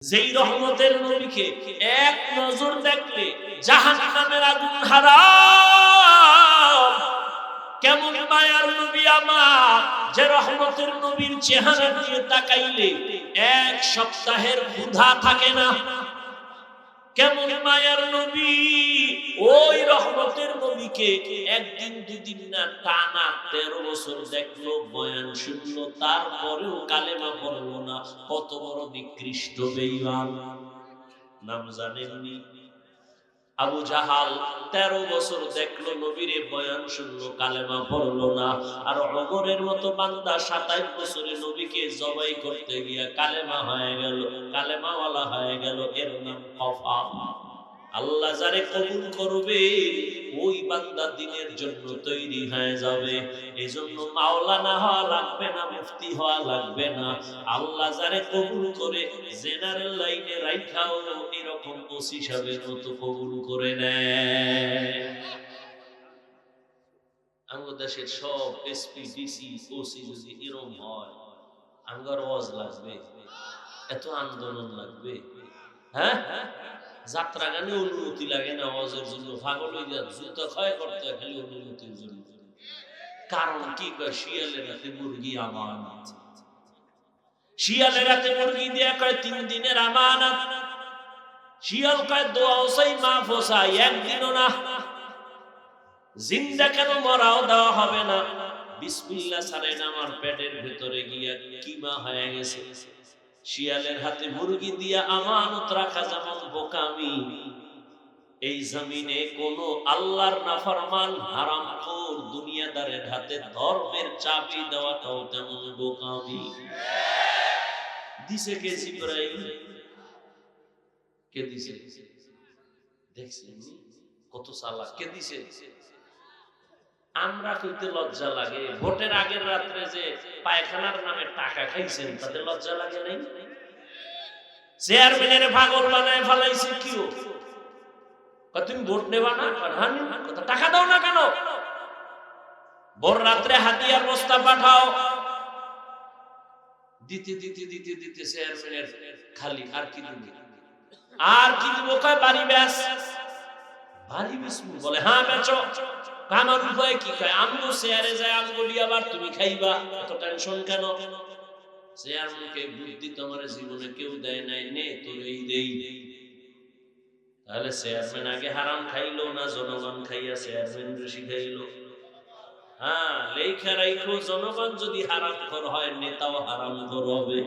যেই রহমতের নবীকে এক নজর দেখলে জাহান্নামের আগুন হারাম। কেমন মায়ার নবী আমার, যে রহমতের নবীর চেহারা দিয়ে তাকাইলে এক সপ্তাহের ক্ষুধা থাকে না। কেমন মায়ার নবী, ওই রহমতের নবীকে একদিন দুদিন না টানা 13 বছর দেখলো, বয়ান শুনলো, তারপরেও কালেমা পড়লো না। কত বড় নিকৃষ্ট বেঈমান। নাম জানেননি? আবু জাহাল 13 বছর দেখলো নবীরে, বয়ান শুনলো, কালেমা পড়লো না। আর ওমরের মতো বান্দা 27 বছরে নবীকে জবাই করতে গিয়া কালেমা হয়ে গেল, কালেমাওয়ালা হয়ে গেল। এর নাম কফা। আল্লাহ যারে কবুল করবে ওই বান্দা দ্বীনের জন্য তৈরি হয়ে যাবে। এজন্য মাওলানা হওয়া লাগবে না, মুফতি হওয়া লাগবে না। আল্লাহ যারে কবুল করে জেনারেল লাইনে রাইখাও এরকম ওসি সাহেবের মতো কবুল করে নেয়। আমাদের দেশের সব এসপি ডিসি ওসি যদি এরকম হয়, আমার ওয়াজ লাগবে, এত আন্দোলন লাগবে। হ্যাঁ, যাত্রা গানে অনুমতি লাগে না ওয়াজের জন্য, পাগল হয়ে যায়, জুতা ক্ষয় করতে হয় খালি অনুমতির জন্য। কারণ কি কয়, শিয়ালের রাতে মুরগি আমানত। শিয়ালের রাতে মুরগি দিয়ে কয় 3 দিনের আমানত। শিয়াল কয় দোয়াও চাই মাফ চাই, একদিনও না। জিন্দা কেন, মরাও দেওয়া হবে না। বিসমিল্লাহ ছাড়েন, আমার পেটের ভিতরে গিয়া কিমা হয়ে গেছে। শিয়ালের হাতে মুরগি দিয়া আমানত রাখা যেমন বোকামি, এই জমিনে কোন আল্লাহর নাফরমান হারামখোর দুনিয়াদারের হাতে ধর্মের চাবি দেওয়াটাও তেমন বোকামি। দিছে কে? জিবরাইল। কে দিছে? দেখছেন কত চালাক, কে দিছে? আমরা কইতে লজ্জা লাগে। ভোটের আগের রাত্রে যে পায়খানার নামে টাকা খাইছেন, তাদের লজ্জা লাগে নাই? চেয়ারম্যানের পাগল বানায় ফেলাইছে কিও? তুমি ভোট নেবা না, টাকা দাও না কেন? ভোর রাত্রে হাতিয়ার বস্তা পাঠাও, দিতে দিতে দিতে দিতে চেয়ারম্যানের খালি। আর কি দিবে? আর কি দিব? কয় বাড়ি বেচ। বাড়ি বেচবো বলে? হ্যাঁ বেচো। আমার উপায় কি? কয় আমিও চেয়ারে যাই, আমি বলি আবার তুমি খাইবা, এত টেনশন কেন? চেয়ারম্যানকে বুদ্ধি তোমার জীবনে কেউ দেয় নাই, নে তোর এই দেই। তাহলে চেয়ারম্যান আগে হারাম খাইলো না জনগণ খাইয়া চেয়ারম্যান বেশি খাইলো? হ্যাঁ, লেখা রাখো, জনগণ যদি হারামখোর হয় নেতাও হারামখোর হবে।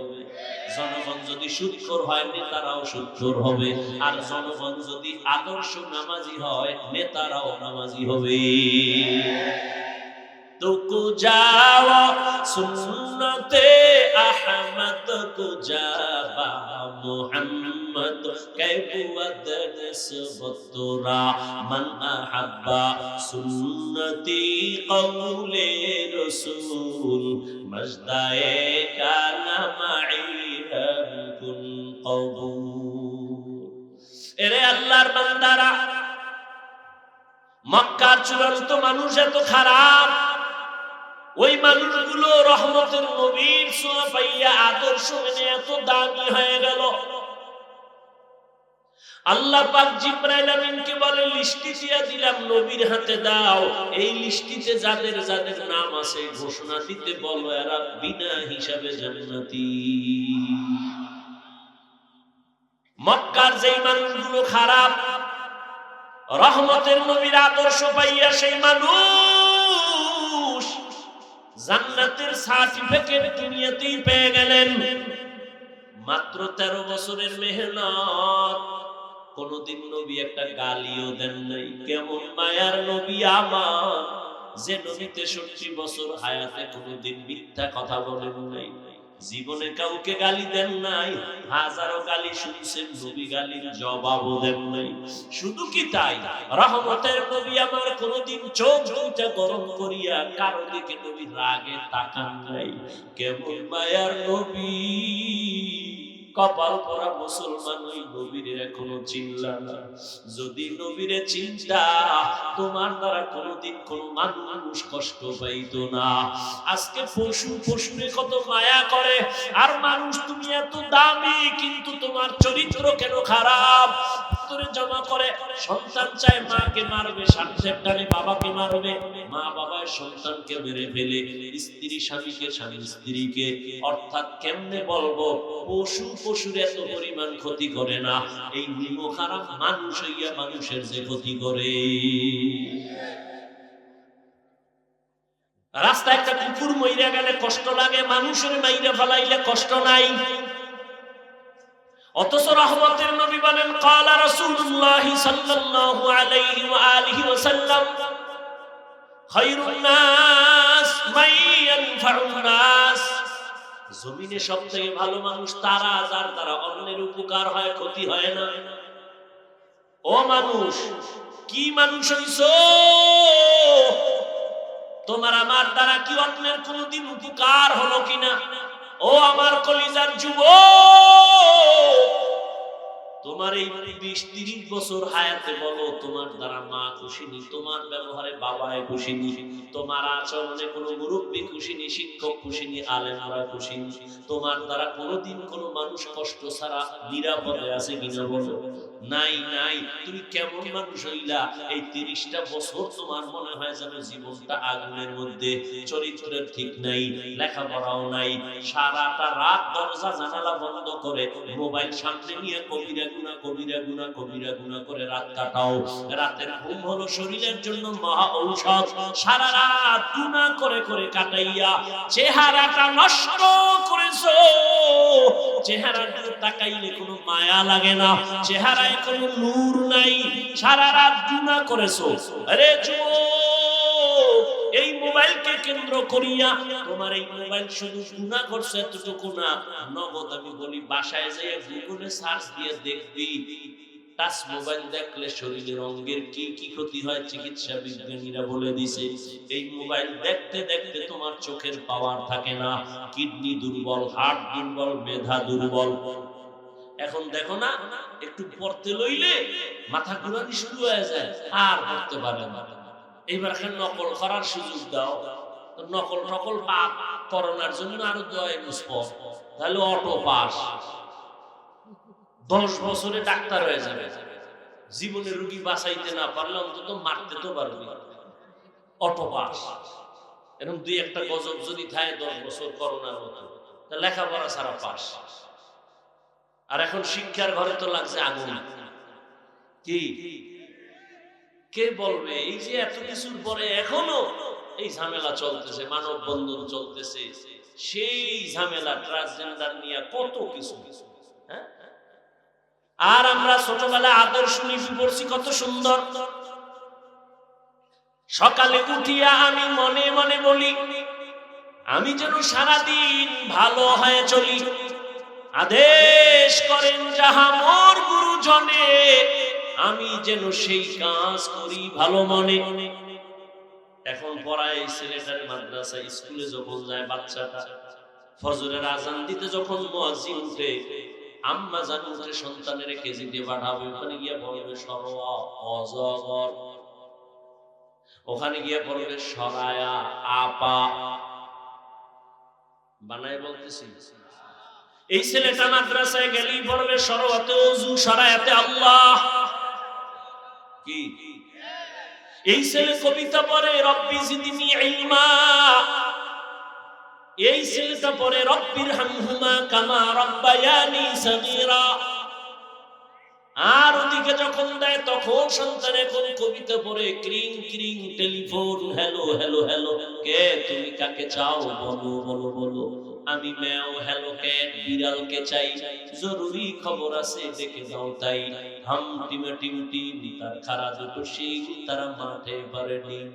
জনগণ যদি সুদখোর হয় নেতারাও সুদখোর হবে। আর জনগণ যদি আদর্শ নামাজি হয় নেতারাও নামাজি হবে। তো কুজাওয়া সুন্নতে আহমদ কুজাবা মুহাম্মদ কাইবুয়াদ নিসবতুরা মান আহাব্বা সুন্নতি কওলে রাসূল মজদায়ে কানা মাই কুন কবুল। এরে আল্লাহর বান্দারা, মক্কার চূড়ান্ত মানুষ এত খারাপ, ওই মানুষগুলো রহমতের নবীর ছোঁয়া পাইয়া আদর্শ মেনে এত দামি হয়ে গেল। আল্লাহ পাক জিবরাইল আমিনকে বলে, লিস্টি দিয়া দিলাম, নবীর হাতে দাও। এই লিস্টিতে যাদের যাদের নাম আছে ঘোষণা দিতে বলো, এরা বিনা হিসাবে জান্নাতি। মক্কার যেই মানুষগুলো খারাপ, রহমতের নবীর আদর্শ পাইয়া সেই মানুষ জান্নাতের সার্টিফিকেট দুনিয়াতেই পেয়ে গেলেন। মাত্র 13 বছরের মেহনত। কোনদিন নবী একটা গালিও দেন নাই। কেমন মায়ার নবী আমার, যে নবী 63 বছর হায়াতে কোনদিন মিথ্যা কথা বলেন নাই, জীবনে কাউকে গালি দেন নাই। হাজারো গালি শুনছেন, নবী গালির জবাবও দেন নাই। শুধু কি তাই, রহমতের নবী আমার কোনদিন চোখ দুইটা গরম করিয়া কারো দিকে নবী রাগে তাকান নাই। কেমন মায়ার নবী, কপাল পরা মুসলমান ওই নবীরে এখনো চিনলা না। যদি নবীরে চিনতা তোমার দ্বারা কোনোদিন কোনো মানুষ কষ্ট পাইতো না। আজকে পশুরে কত মায়া করে, আর মানুষ তুমি এত দামি কিন্তু তোমার চরিত্র কেন খারাপ। তোরে জমা করে সন্তান চায় মাকে মারবে, স্বার্থের টানে বাবাকে মারবে, মা বাবার সন্তানকে মেরে ফেলে, স্ত্রী স্বামীকে, স্বামী স্ত্রীকে। অর্থাৎ কেমনে বলবো পশুর এত পরিমাণ ক্ষতি করে না, এই নিমো খারাপ মানুষ হইয়া মানুষের যে ক্ষতি করে। রাস্তায় একটা কুকুর মইরা গেলে কষ্ট লাগে, মানুষের মাইরা ফেলাইলে কষ্ট নাই। অথচ রহমতের নবী বলেন ক্বালা রাসূলুল্লাহ সাল্লাল্লাহু আলাইহি ওয়া আলিহি ওয়াসাল্লাম খায়রুন নাস মান ইয়ানফাউন নাস। জমিনে সবথেকে ভালো মানুষ তারা যার দ্বারা অন্যের উপকার হয়, ক্ষতি হয় না। ও মানুষ, কি মানুষ হইছো? তোমার আমার দ্বারা কি অন্যের কোনদিন উপকার হলো কিনা? ও আমার কলিজার যুবক, তোমার এই 20-30 বছর হায়াতে বলো তোমার দ্বারা মা খুশি নি, তোমার ব্যবহারে বাবায় খুশি নি, তোমার আচরণে কোনো মুরব্বী খুশি নি, শিক্ষক খুশি নি, আলেমরা খুশি নি। তোমার দ্বারা কোনোদিন কোনো মানুষ কষ্ট ছাড়া নিরাপদে আছে কিনা বলো? নাই নাই। তুমি কেমন মানুষ হইলা? এই 30টা বছর তোমার মনে হয় যেন জীবনটা আগুনের মধ্যে, চরিত্রের ঠিক নাই, লেখাপড়াও নাই, সারাটা রাত দরজা জানালা বন্ধ করে মোবাইল সামনে নিয়ে কবিরা গুনাহ করে রাত কাটাও। রাতের ঘুম হলো শরীরের জন্য মহা ঔষধ। সারা রাত গুনাহ করে করে কাটাইয়া চেহারাটা নষ্ট করেছো। চেহারার দিকে তাকাইলে কোনো মায়া লাগে না, চেহারায় কোনো নূর নাই, সারা রাত গুনাহ করেছো। আরে যুবক, এই মোবাইলকে কেন্দ্র করিয়া তোমার এই মোবাইল শুধু গুনাহ করছে এতটুকু না, নগদ আমি বলি বাসায় যেয়ে গুগলে সার্চ দিয়ে দেখবি টাচ মোবাইল দেখলে শরীরের অঙ্গের কি কি ক্ষতি হয় চিকিৎসা বিজ্ঞানীরা বলে দিছে। এই মোবাইল দেখতে দেখতে তোমার চোখের পাওয়ার থাকে না, কিডনি দুর্বল, হার্ট দুর্বল, মেধা দুর্বল। এখন দেখো না, একটু পড়তে লইলে মাথা ঘুরানি শুরু হয়ে যায়, আর পড়তে পারে না। এইবার নকল করার সুযোগ দাও, নকল টকল পাপ করোনার জন্য আরো দয় মুসফ, তাহলে অটো পাস। 10 বছরে ডাক্তার হয়ে যাবে, জীবনে রোগী বাঁচাইতে না পারলে অন্তত মারতে তো পারবি, অটো পাস। এরকম 2-1টা গজব যদি থাকে 10 বছর করোনার মতো, তা লেখাপড়া ছাড়া পাস। আর এখন শিক্ষার ঘরে তো লাগছে আগুন। কি কে বলবে? এই যে এত কিছুর পরে এখনো এই ঝামেলা চলতেছে, মানববন্ধন চলতেছে, সেই ঝামেলা ট্রান্সজেন্ডার নিয়ে কত কিছু। হ্যাঁ, আর আমরা ছোটবেলায় আদর্শ লিপি পড়ছি কত সুন্দর। সকালে উঠিয়া আমি মনে মনে বলি আমি যেন সারাদিন ভালো হয়ে চলি, আদেশ করেন যাহা মোর গুরুজনে, আমি যেন সেই কাজ করি ভালো মনে। এখন পড়ায় ছেলেটার মাদ্রাসা স্কুলে যখন যায় বাচ্চাটা, ফজরের আজান দিতে যখন মুয়াজ্জিন উঠে, আম্মা জান উঠে সন্তানের কেজিতে পাঠাবে, ওখানে গিয়ে পড়বে সরওয়া অজগর, ওখানে গিয়ে পড়বে সরায়া আপা। বানাই বলতেছি, এই ছেলেটা মাদ্রাসায় গেলেই পড়বে সরওয়াতে ওযু, সরায়াতে আল্লাহ। কি এই ছেলে কবিতা পড়ে রব্বি জিদনি ইলমা, এই ছেলেটা পড়ে রব্বির হামহুমা কামা রব্বায়ানি সগীরা। আর ওদিকে যখন দেয় তখন সন্তান এখন কবিতা পড়ে ক্রিং ক্রিং টেলিফোন, হ্যালো হ্যালো হ্যালো, কে তুমি কাকে চাও বলো বলো বলো, আমি ম্যাও, হ্যালো ক্যাট, বিড়ালকে চাই, জরুরি খবর আছে ডেকে দাও তাই, হাম টিমে টিম টিম, তার খারা দুটো শিং, তারা মাঠে পারে ডিম।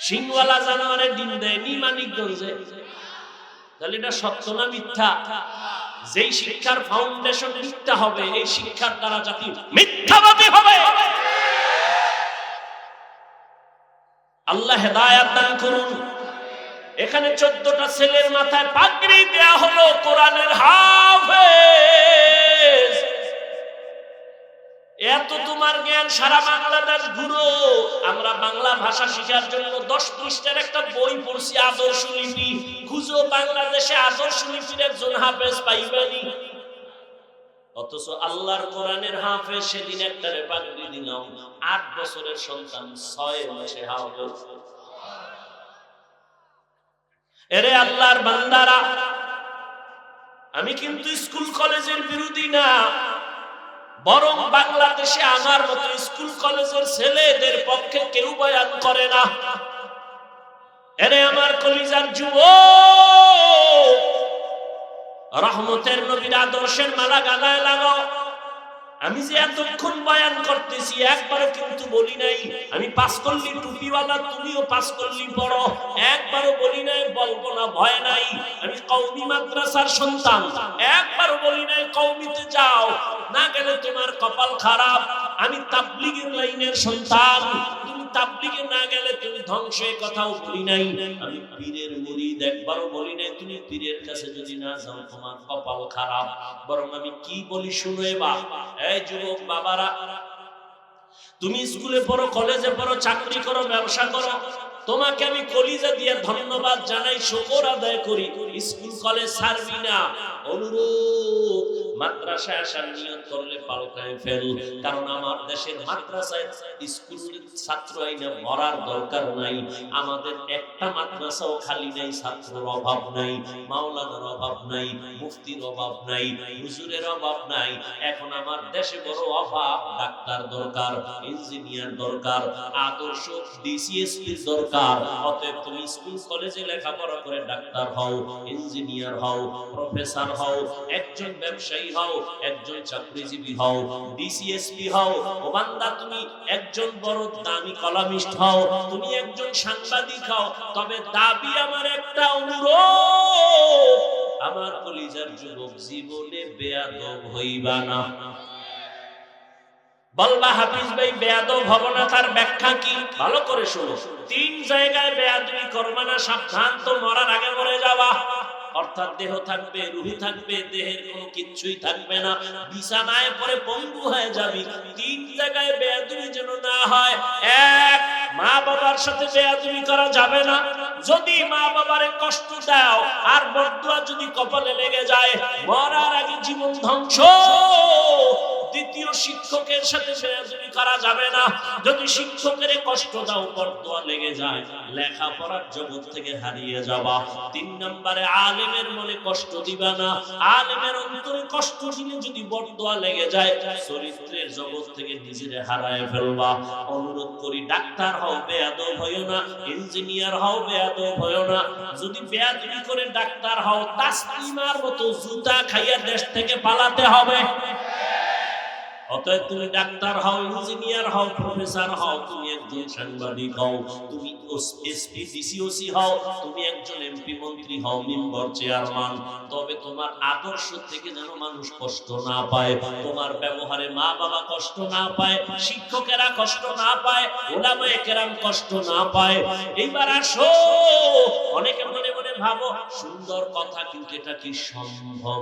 শিংওয়ালা জানোয়ারের ডিম দেয় নি মানিকগঞ্জে, তাহলে এটা সত্য না মিথ্যা? যেই শিক্ষার ফাউন্ডেশন মিথ্যা হবে, এই শিক্ষার দ্বারা জাতি মিথ্যাবাদী হবে। আল্লাহ হেদায়েত দান করুন। এখানে 14টা ছেলের মাথায় পাগড়ি দেয়া হলো কোরআনের হাফেজ। এত তোমার জ্ঞান, সারা বাংলাদেশ ঘুরো, আমরা বাংলা ভাষা শেখার জন্য 10 পৃষ্ঠার একটা বই পড়ছি, আদর্শ লিপি। খুঁজো বাংলাদেশে আদর্শ লিপির একজন হাফেজ পাইবানি। অথচ আল্লাহর কোরআনের হাফেজ সেদিন একটারে পাগড়ি দিলাম, 8 বছরের সন্তান 6 মাসে হাফেজ। এরে আল্লাহর বান্দারা, আমি কিন্তু স্কুল কলেজের বিরোধী না, বরং বাংলাদেশে আমার মতো স্কুল কলেজের ছেলেদের পক্ষে কেউ বয়ান করে না। এরে আমার কলিজার যুবক, রহমতের নবীর আদর্শের মালা গালায় লাগাও। আমি যে এতক্ষণ বয়ান করতেছি একবারও কিন্তু বলি নাই আমি 5 কল্লি টুপিওয়ালা, তুমিও 5 কল্লি পড়ো, একবারও বলি নাই বলবো না, ভয় নাই। আমি কওমি মাদ্রাসার সন্তান, একবারও বলি নাই কওমিতে যাও, না গেলে তোমার কপাল খারাপ। আমি তাবলীগের লাইনের সন্তান, তুমি তাবলীগে না গেলে তুমি ধ্বংস, কথাও বলি নাই। আমি পীরের মুরিদ, একবারও বলি নাই তুমি পীরের কাছে যদি না যাও তোমার কপাল খারাপ। বরং আমি কি বলি শুনো এবার। এই যুবক বাবারা, তুমি স্কুলে পড়ো, কলেজে পড়ো, চাকরি করো, ব্যবসা করো, তোমাকে আমি কলিজা দিয়ে ধন্যবাদ জানাই, শুকর আদায় করি। স্কুল কলেজ ছাড়বি না, অনুরোধ মাদ্রাসায় আসার নিয়ত করলে পাল্টায় ফেল। কারণ আমার দেশের মাদ্রাসায় স্কুল ছাত্র আইনা মরার দরকার নাই। আমাদের একটা মাদ্রাসাও খালি নাই, ছাত্রের অভাব নাই, মাওলানার অভাব নাই, মুফতির অভাব নাই, হুজুরের অভাব নাই। এখন আমার দেশে বড় অভাব, ডাক্তার দরকার, ইঞ্জিনিয়ার দরকার, আদর্শ ডিসিএসপি দরকার। অতএব তুমি স্কুল কলেজে লেখাপড়া করে ডাক্তার হও, ইঞ্জিনিয়ার হও, প্রফেসর হও, একজন ব্যবসায়ী হও, একজন চাকরিজীবী হও, ডিসিএসপি হও। ও বান্দা, তুমি একজন বড় দামি কলামিস্ট হও, তুমি একজন সাংবাদিক হও। তবে দাবি আমার একটা, অনুরোধ, আমার কলিজার যুবক, জীবনে বেয়াদব হইবা না। বলবা হাফিজ ভাই বেয়াদব হব না, তার ব্যাখ্যা কি? ভালো করে শোনো। 3 জায়গায় বেয়াদবি করবা না, সাবধান, তো মরার আগে মরে যাবা। অর্থাৎ দেহ থাকবে, রূহ থাকবে, দেহের কোনো কিছুই থাকবে না, বিছানায় পড়ে পঙ্গু হয়ে যাবি। 3 জায়গায় বেয়াদবি যেন না হয়। 1, মা বাবার সাথে বেয়াদবি করা যাবে না। যদি মা বাবারে কষ্ট দাও আর বদদুয়া যদি কপালে লেগে যায়, মরার আগে জীবন ধ্বংস। দ্বিতীয়, শিক্ষকের সাথে বেয়াদবি করা যাবে না। যদি শিক্ষকের কষ্ট দাও, বদদুয়া লেগে যায়, লেখাপড়ার জগৎ থেকে হারিয়ে যাবা। 3 নম্বরে, আলেমের মনে কষ্ট দিবা না। আলেমের অন্তরে কষ্ট দিলে যদি বদদুয়া লেগে যায়, চরিত্রের জগৎ থেকে নিজেরে হারায় ফেলবা। অনুরোধ করি, ডাক্তার হও, বেয়াদব হইও না। ইঞ্জিনিয়ার হও, বেয়াদব হইও না। যদি বেয়াদবি করে ডাক্তার হও, তাসলিমার মতো জুতা খাইয়া দেশ থেকে পালাতে হবে। অতএব তুমি ডাক্তার হও, ইঞ্জিনিয়ার হও, প্রফেসর হও, তুমি একজন সাংবাদিক হও, তুমি এসপি ডিসিওসি হও, তুমি একজন এমপি মন্ত্রী হও, মেম্বার চেয়ারম্যান। তবে তোমার আদর্শ থেকে যেন মানুষ কষ্ট না পায়, তোমার ব্যবহারে মা বাবা কষ্ট না পায়, শিক্ষকেরা কষ্ট না পায়, ওলামায়ে কেরাম কষ্ট না পায়। এইবার আসো, অনেকে মনে মনে ভাবো সুন্দর কথা, কিন্তু এটা কি সম্ভব?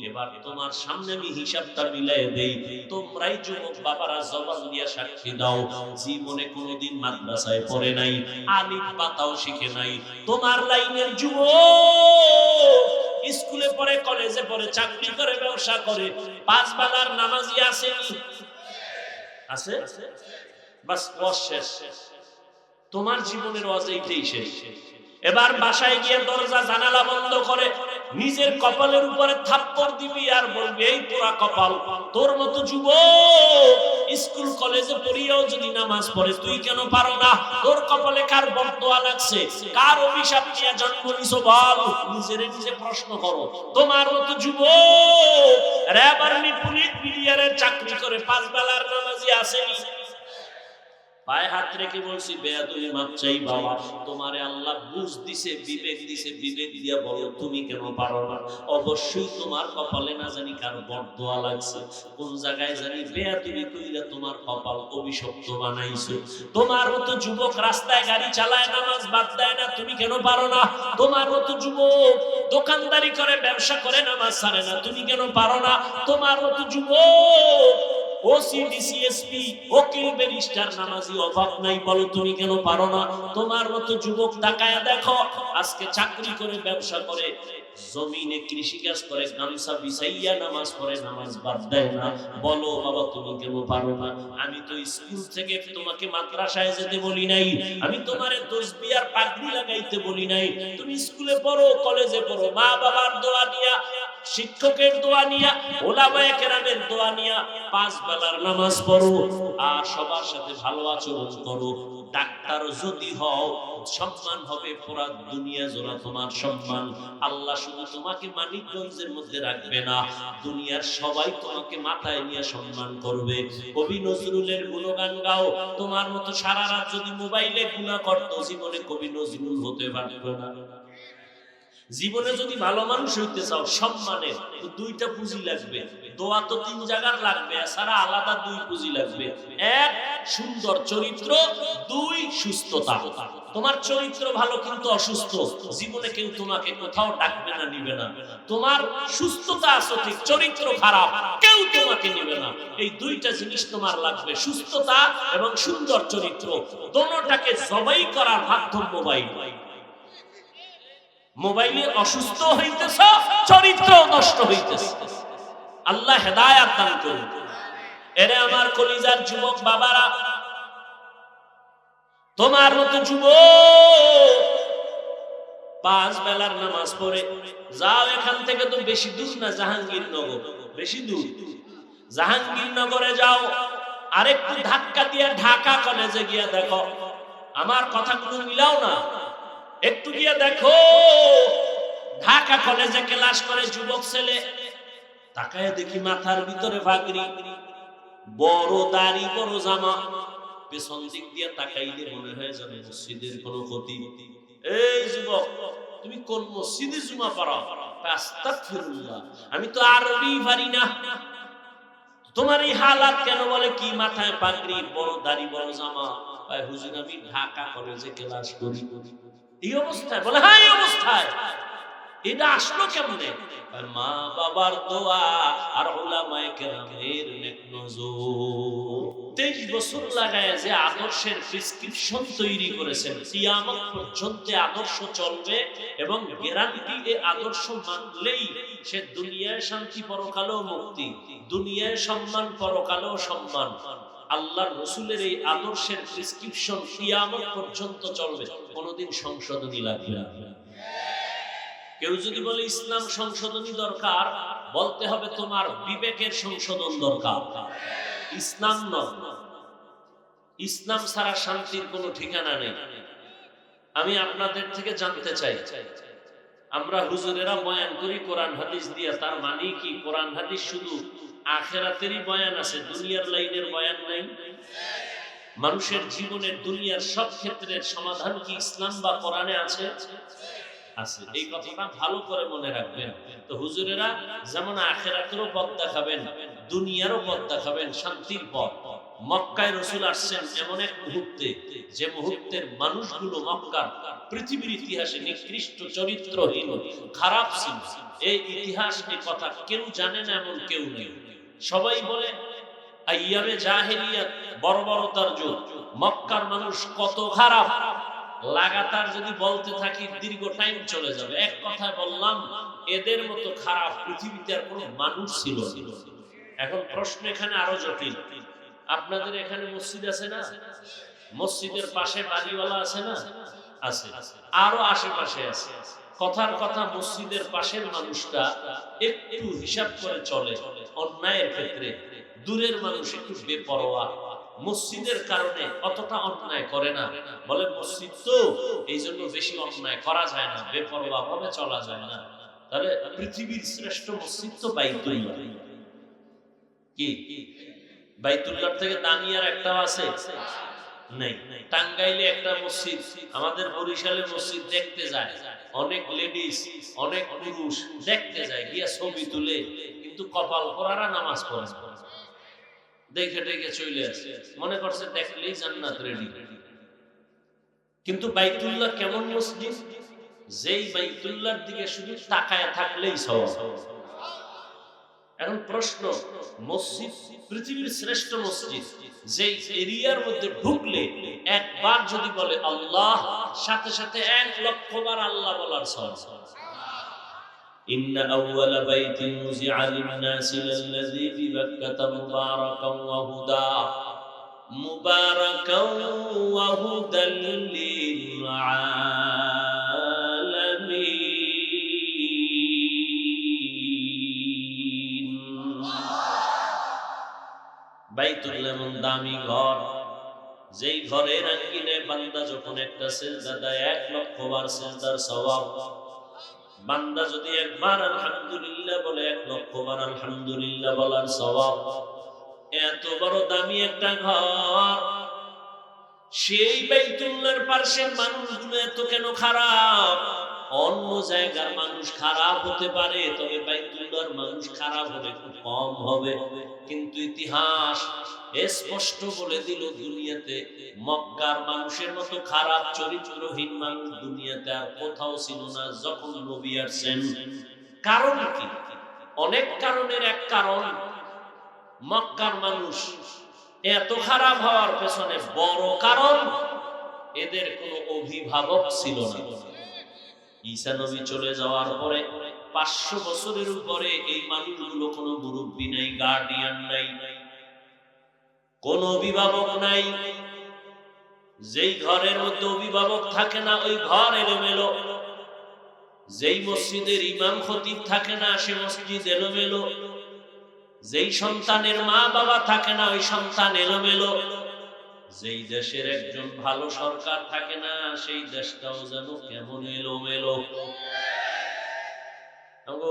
এবার তোমার সামনে আমি হিসাবটা মিলাই দেই। তোমরাই যুবক বাবারা জবান দিয়া সাক্ষী দাও, জীবনে কোনোদিন মাদ্রাসায় পড়ে নাই, আলিফ বাতাও শিখে নাই। তোমার লাইনের যুবক স্কুলে পড়ে, কলেজে পড়ে, চাকরি করে, ব্যবসা করে, 5 বেলার নামাজি আসেনি? আছে? বাস ওয়াজ শেষ। তোমার জীবনের ওয়াজ এইটাই শেষ। এবার বাসায় গিয়ে দরজা জানালা বন্ধ করে নিজের কপালের উপরে থাপ্পড় দিবি আর বলবি, এই পোড়া কপাল, তোর মতো যুবক স্কুল কলেজে পড়িয়েও যদি নামাজ পড়ে, তুই কেন পারো না? তোর কপালে কার বদদোয়া লাগছে, কার অভিশাপ নিয়ে জন্ম নিছো বল? নিজেরে নিজে প্রশ্ন করো। তোমার মতো যুবক র্যাব, আর্মি, পুলিশ, বিডিআরের চাকরি করে 5 বেলার নামাজি আসেনি? পায়ে হাত রেখে বলছি বেয়াদবি মাপ চাই বাবা, তোমারে আল্লাহ বুঝ দিছে, বিবেক দিছে, বিবেক দিয়া বলো তুমি কেন পারো না? অবশ্যই তোমার কপালে না জানি কার বরদোয়া লাগছে, কোন জায়গায় জানি বেয়াদবি কইরা তোমার কপাল অভিশপ্ত বানাইছো। তোমার মতো যুবক রাস্তায় গাড়ি চালায় নামাজ বাদ দেয় না, তুমি কেন পারো না? তোমার মতো যুবক দোকানদারি করে ব্যবসা করে নামাজ ছাড়ে না, তুমি কেন পারো না? তোমার মতো যুবক ওসিডিসিএসপি ওকিল ব্যারিস্টার নামাজি অভাব নাই, বলো তুমি কেন পারো না? তোমার মতো যুবক তাকায়া দেখো, আজকে চাকরি করে ব্যবসা করে জমিনে কৃষিকাজ করে গামছা বিছাইয়া নামাজ পড়ে, নামাজ বাদ দেয় না, বলো বাবা তুমি কেন পারো না? আমি তো স্কুল থেকে তোমাকে মাদ্রাসায় যেতে বলি নাই, আমি তোমারে তসবিহ আর পাগড়ি লাগাইতে বলি নাই। তুমি স্কুলে পড়ো, কলেজে পড়ো, মা বাবার দোয়া নিয়া, শিক্ষকের দোয়া নিয়া, ওলামায়ে কেরামের দোয়া নিয়া 5 বেলার নামাজ পড়ো আর সবার সাথে ভালো আচরণ করো। ডাক্তার যদি হও সম্মান হবে পুরা দুনিয়া জোড়া তোমার সম্মান। আল্লাহ শুধু তোমাকে মানিকগঞ্জের মধ্যে রাখবে না, দুনিয়ার সবাই তোমাকে মাথায় নিয়ে সম্মান করবে। কবি নজরুলের গুণগান গাও, তোমার মতো সারা রাত যদি মোবাইলে গুনাহ করতো জীবনে কবি নজরুল হতে পারতো না। জীবনে যদি ভালো মানুষ হইতে চাও সম্মানে তো 2টা পুঁজি লাগবে, দোয়া তো 3 জায়গার লাগবে, এছাড়া আলাদা 2 পুঁজি লাগবে। 1 সুন্দর চরিত্র, 2 সুস্থতা। তোমার চরিত্র ভালো কিন্তু অসুস্থ, জীবনে কেউ তোমাকে কোথাও ডাকবে না, নিবে না। তোমার সুস্থতা আছে ঠিক, চরিত্র খারাপ, কেউ তোমাকে নিবে না। এই 2টা জিনিস তোমার লাগবে, সুস্থতা এবং সুন্দর চরিত্র। দোনোটাকে জবাই করার মাধ্যম মোবাইল। মোবাইলে অসুস্থ হইতেছ, চরিত্র নষ্ট হইতেছে। আল্লাহ হেদায়েত দান করুন। এরে আমার কলিজার যুবক বাবারা, তোমার মতো যুবক 5 বেলার নামাজ পড়ে যাও, এখান থেকে তো বেশি দূর না, জাহাঙ্গীরনগর বেশি দূর। জাহাঙ্গীরনগরে যাও, আরেকটু ধাক্কা দিয়ে ঢাকা কলেজে গিয়া দেখো, আমার কথাগুলো মিলাও না, একটু গিয়ে দেখো ঢাকা কলেজে ক্লাস করে যুবক ছেলে, তাকায় দেখি মাথার ভিতরে পাগড়ি, বড় দাড়ি, বড় জামা, পেছন দিক দিয়ে তাকাইলে মনে হয় যেন মসজিদের কোন খতিব। এই যুবক তুমি কোন মসজিদে জুমা পড়াও? আস্তাগফিরুল্লাহ, আমি তো আরবি পারি না। তোমার এই হালাত কেন? বলে কি মাথায় পাগড়ি, বড় দাড়ি, বড় জামা। হুজুর আমি ঢাকা কলেজে ক্লাস করি। এই অবস্থায়? বলে হ্যাঁ এই অবস্থায়। এটা আসলো কেমনে? মা বাবার দোয়া আর উলামায়ে কেরামের নেক নজর। 23 বছর লাগায় যে আদর্শের প্রেসক্রিপশন তৈরি করেছেন, কিয়ামত পর্যন্ত আদর্শ চলবে এবং গ্যারান্টি এই আদর্শ মানলেই সে দুনিয়ায় শান্তি, পরকালেও মুক্তি, দুনিয়ায় সম্মান, পরকালেও সম্মান। আল্লাহর রাসূলের এই আদর্শের প্রেসক্রিপশন কিয়ামত পর্যন্ত চলবে, কোনোদিন সংশোধনী লাগবে না। কেউ যদি বলে ইসলাম সংশোধনী দরকার, বলতে হবে তোমার বিবেকের সংশোধন দরকার, ইসলাম নয়। ইসলাম ছাড়া শান্তির কোনো ঠিকানা নেই। আমি আপনাদের থেকে জানতে চাই, আমরা হুজুরেরা বয়ান করি কোরআন হাদিস দিয়ে, তার মানে কি কোরআন হাদিস শুধু আখিরাতেরই বয়ান আছে, দুনিয়ার লাইনের বয়ান নাই? মানুষের জীবনের দুনিয়ার সব ক্ষেত্রের সমাধান কি ইসলাম বা কোরআনে আছে? আছে। এই কথাটা ভালো করে মনে রাখবেন। তো হুজুরেরা যেমন আখিরাতেরও পথ দেখাবেন, দুনিয়ারও পথ দেখাবেন, শান্তির পথ। মক্কায় রাসূল আসছেন এমন এক মুহূর্তে, যে মুহূর্তের মানুষগুলো মক্কার পৃথিবীর ইতিহাসে নিকৃষ্ট, চরিত্রহীন, খারাপ ছিল। এই ইতিহাস, এই কথা কেউ জানে না, এমন কেউ নেই। সবাই বলে আইয়ামে জাহেলিয়াত, বর্বরতার যুগ, মক্কার মানুষ কত খারাপ। লাগাতার যদি বলতে থাকি দীর্ঘ টাইম চলে যাবে। এক কথায় বললাম, এদের মতো খারাপ পৃথিবীতে আর কোনো মানুষ ছিল। এখন প্রশ্ন এখানে আরো জটিল। আপনাদের এখানে মসজিদ আছে না? মসজিদের পাশে বাড়িওয়ালা আছে না? আছে। আরো আশেপাশে আছে। কথার কথা, মসজিদের পাশের মানুষটা একটু হিসাব করে চলে অন্যায়ের ক্ষেত্রে, দূরের মানুষ একটু বেপরোয়া, মসজিদের কারণে অতটা অন্যায় করে না। বলে মসজিদ তো, এই জন্য বেশি অন্যায় করা যায় না, বেপরোয়া ভাবে চলা যায় না। তাহলে পৃথিবীর শ্রেষ্ঠ মসজিদ তো বাইতুল্লাহ। কি বাইতুল্লাহ থেকে দামি আর একটাও আছে? নাই। টাঙ্গাইলে একটা মসজিদ, আমাদের বরিশালে মসজিদ দেখতে যায় অনেক লেডিস, অনেক পুরুষ দেখতে যায়, গিয়া ছবি তুলে, কিন্তু কপাল পরারা নামাজ পড়ে, দেখে দেখে চলে আসে, মনে করছে দেখলেই জান্নাত রেডি। কিন্তু বাইতুল্লাহ কেমন মসজিদ, যেই বাইতুল্লাহর দিকে শুধু তাকায় থাকলেই সওয়াব। এখন প্রশ্ন, মসজিদ পৃথিবীর শ্রেষ্ঠ মসজিদ, যেই এরিয়ার মধ্যে ঢুকলে একবার যদি বলে আল্লাহ, সাথে সাথে 1,00,000 বার আল্লাহ বলার সওয়াব। ইন্না আউওয়ালা বাইতিন মুযিআ লিন-নাসি লাল্লাযী বিবাক্কাতা মুবারাকান ওয়া হুদা, মুবারাকান ওয়া হুদাল লিল আলামিন। বাইতুল্লাহ এমন দামি ঘর, যেই ঘরের আঙ্গিনায় বান্দা যখন একটা সিজদা দেয় 1,00,000 বার সিজদার সওয়াব। বান্দা যদি একবার আলহামদুলিল্লাহ বলে 1,00,000 বার আলহামদুলিল্লাহ বলার সওয়াব। এত বড় দামি একটা ঘর, সেই বাইতুল্লাহর পাশের মানুষগুলো এত কেন খারাপ? অন্য জায়গার মানুষ খারাপ হতে পারে, তবে বাইতুল্লাহর মানুষ খারাপ হবে খুব কম হবে। কিন্তু ইতিহাস স্পষ্ট বলে দিল, দুনিয়াতে মক্কার মানুষের মতো খারাপ চরিত্রহীন মানুষ দুনিয়াতে আর কোথাও ছিল না যখন নবী আসছেন। কারণ কি? অনেক কারণের এক কারণ, মক্কার মানুষ এত খারাপ হওয়ার পেছনে বড় কারণ, এদের কোনো অভিভাবক ছিল না। ঈসা নবী চলে যাওয়ার পরে 500 বছরের উপরে এই মানুষগুলো কোনো মুরব্বী নাই, গার্ডিয়ান নাই, কোন অভিভাবক নাই। যেই ঘরের মধ্যে অভিভাবক থাকে না ওই ঘর এলোমেলো, যেই মসজিদের ইমাম খতিব থাকে না সে মসজিদ এলোমেলো, যেই সন্তানের মা বাবা থাকে না ওই সন্তান এলোমেলো, যেই দেশের একজন ভালো সরকার থাকে না সেই দেশটাও যেন কেমন এলোমেলো।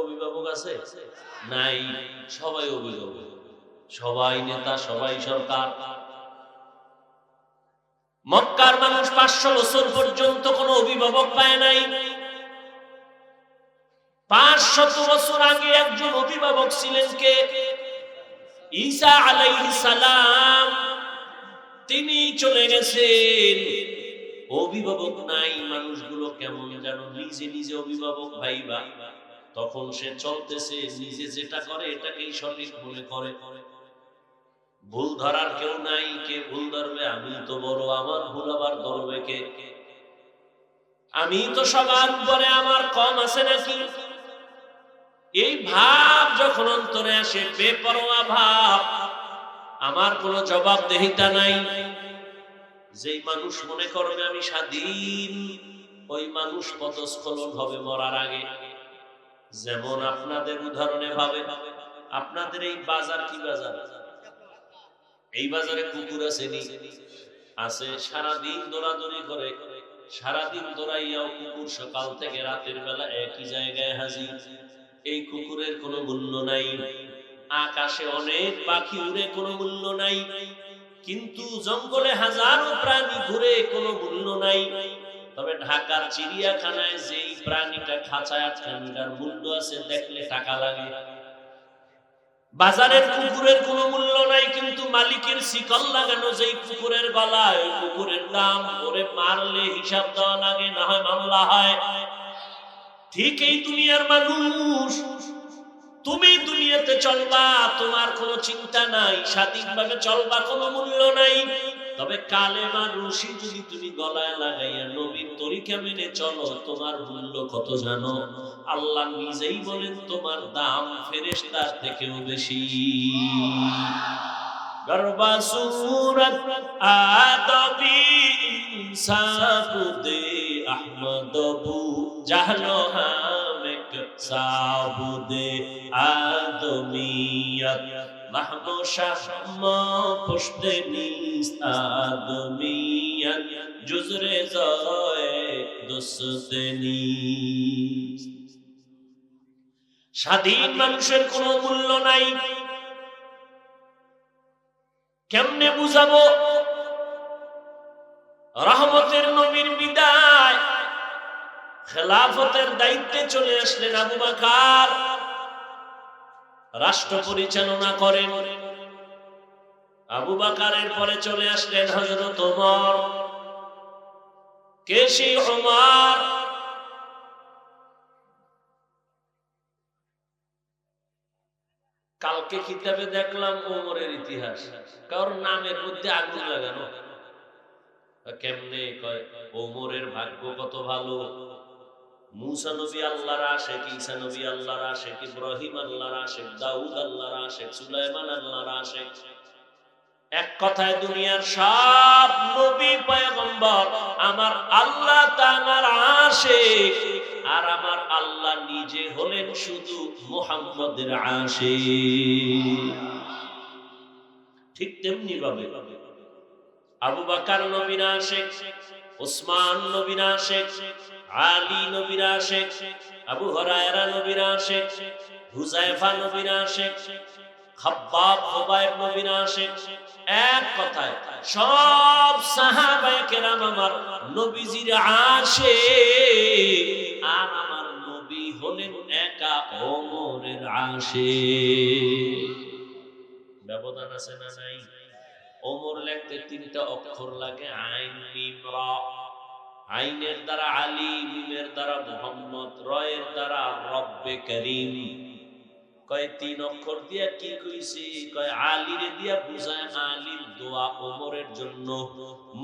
অভিভাবক আছে নাই, সবাই অভিভাবক, সবাই নেতা, সবাই সরকার। মক্কার মানুষ 500 বছর পর্যন্ত কোনো অভিভাবক পায় নাই। 500 বছর আগে একজন অভিভাবক ছিলেন কে? ঈসা আলাইহিস সালাম। তিনি চলে গেছেন, অভিভাবক নাই, মানুষগুলো কেমন যেন নিজে নিজে অভিভাবক ভাইবা। তখন সে চলতেছে, নিজে যেটা করে এটাকেই সঠিক মনে করে, ভুল ধরার কেউ নাই। কে ভুল ধরবে? আমি তো বড়, আমার ভুল আবার ধরবে কে? আমি তো সবার উপরে, আমার কম আছে নাকি? এই ভাব যখন অন্তরে আসে, বেপরোয়া ভাব, আমার কোনো জবাবদেহিতা নাই, যেই মানুষ মনে করবে আমি স্বাধীন, ওই মানুষ পদস্খলন হবে মরার আগে। যেমন আপনাদের উদাহরণে ভাবে, আপনাদের এই বাজার কি বাজার? এই বাজারে কুকুর আছে নি? আছে। সারাদিন দৌড়াদৌড়ি করে, সারাদিন দৌড়াইয়াও কুকুর সকাল থেকে রাতের বেলা একই জায়গায় হাজির। এই কুকুরের কোনো মূল্য নাই। আকাশে অনেক পাখি উড়ে, কোনো মূল্য নাই। কিন্তু জঙ্গলে হাজারো প্রাণী ঘুরে, কোনো মূল্য নাই। তবে ঢাকার চিড়িয়াখানায় যেই প্রাণীটা খাঁচায় আটকানো, তার মূল্য আছে, দেখলে টাকা লাগে। বাজারের কুকুরের কোনো মূল্য নাই, কিন্তু মালিকের শিকল লাগানো যেই কুকুরের গলায়, ওই কুকুরের দাম। ওরে মারলে হিসাব দেওয়া লাগে, না হয় মামলা হয়। ঠিক এই দুনিয়ার মানুষ, তুমি দুনিয়াতে চলবা, তোমার কোনো চিন্তা নাই, স্বাধীনভাবে চলবা, কোনো মূল্য নাই। তবে কালেমার রশি যদি তুমি গলায় লাগাইয়া নবীর তরিকা মেনে চলো, তোমার মূল্য কত জানো? আল্লাহ নিজেই বলেন তোমার দাম ফেরেশতার থেকেও বেশি। গরবা সুরত আদবি ইনসাফ দে আহমদ বু জাহলো হামেক সাবুদে আদমিয়ত মাহমু শাহম পুশতে নিস্ত আদমিয়ত জুজরে জয় দুসতে নিস্ত। স্বাধীন মানুষের কোনো মূল্য নাই। কেমনে বুঝাবো? রহমতের নবীর বিদায়, খেলাফতের দায়িত্বে চলে আসলেন আবু বকর, রাষ্ট্র পরিচালনা করেন। আবু বকরের পরে চলে আসলেন হযরত ওমর। কে সেই ওমর? কালকে কিতাবে দেখলাম ওমরের ইতিহাস, কারণ নামের মধ্যে আগুন লাগানো। কেমনে কয় ওমরের ভাগ্য কত ভালো, মুসা নবী আল্লাহর আশিক, ঈসা নবী আল্লাহর আশিক, ইব্রাহিম আল্লাহর আশিক, দাউদ আল্লাহর আশিক, সুলাইমান আল্লাহর আশিক। এক কথায় দুনিয়ার সব নবী পয়গম্বর আমার আল্লাহ তাআলার আশিক, আর আমার আল্লাহ নিজে হলেন শুধু মুহাম্মদের আশিক। ঠিক তেমনি ভাবে আবু বকর নবীর আশিক, ওসমান নবীর আশিক, আলী নবীর আশিক, আবু হুরায়রা নবীর আশিক, হুযায়ফা নবীর আশিক, খাব্বাব খুবাইব নবীর আশিক। এক কথায় সব সাহাবায়ে কেরাম আমার নবীজির আশিক, আর আমার নবী হলেন একা ওমরের আশিক। ব্যবধান আছে না নাই? ওমর লিখতে তিনটা অক্ষর লাগে, আইন মিম রা। আইনের দ্বারা আলী, মিমের দ্বারা মুহাম্মদ, রয়ের দ্বারা রব্বে করিম। কয় তিন অক্ষর দিয়া কি কইছি? কয় আলীরে দিয়া বুঝায় আলীর দোয়া ওমরের জন্য,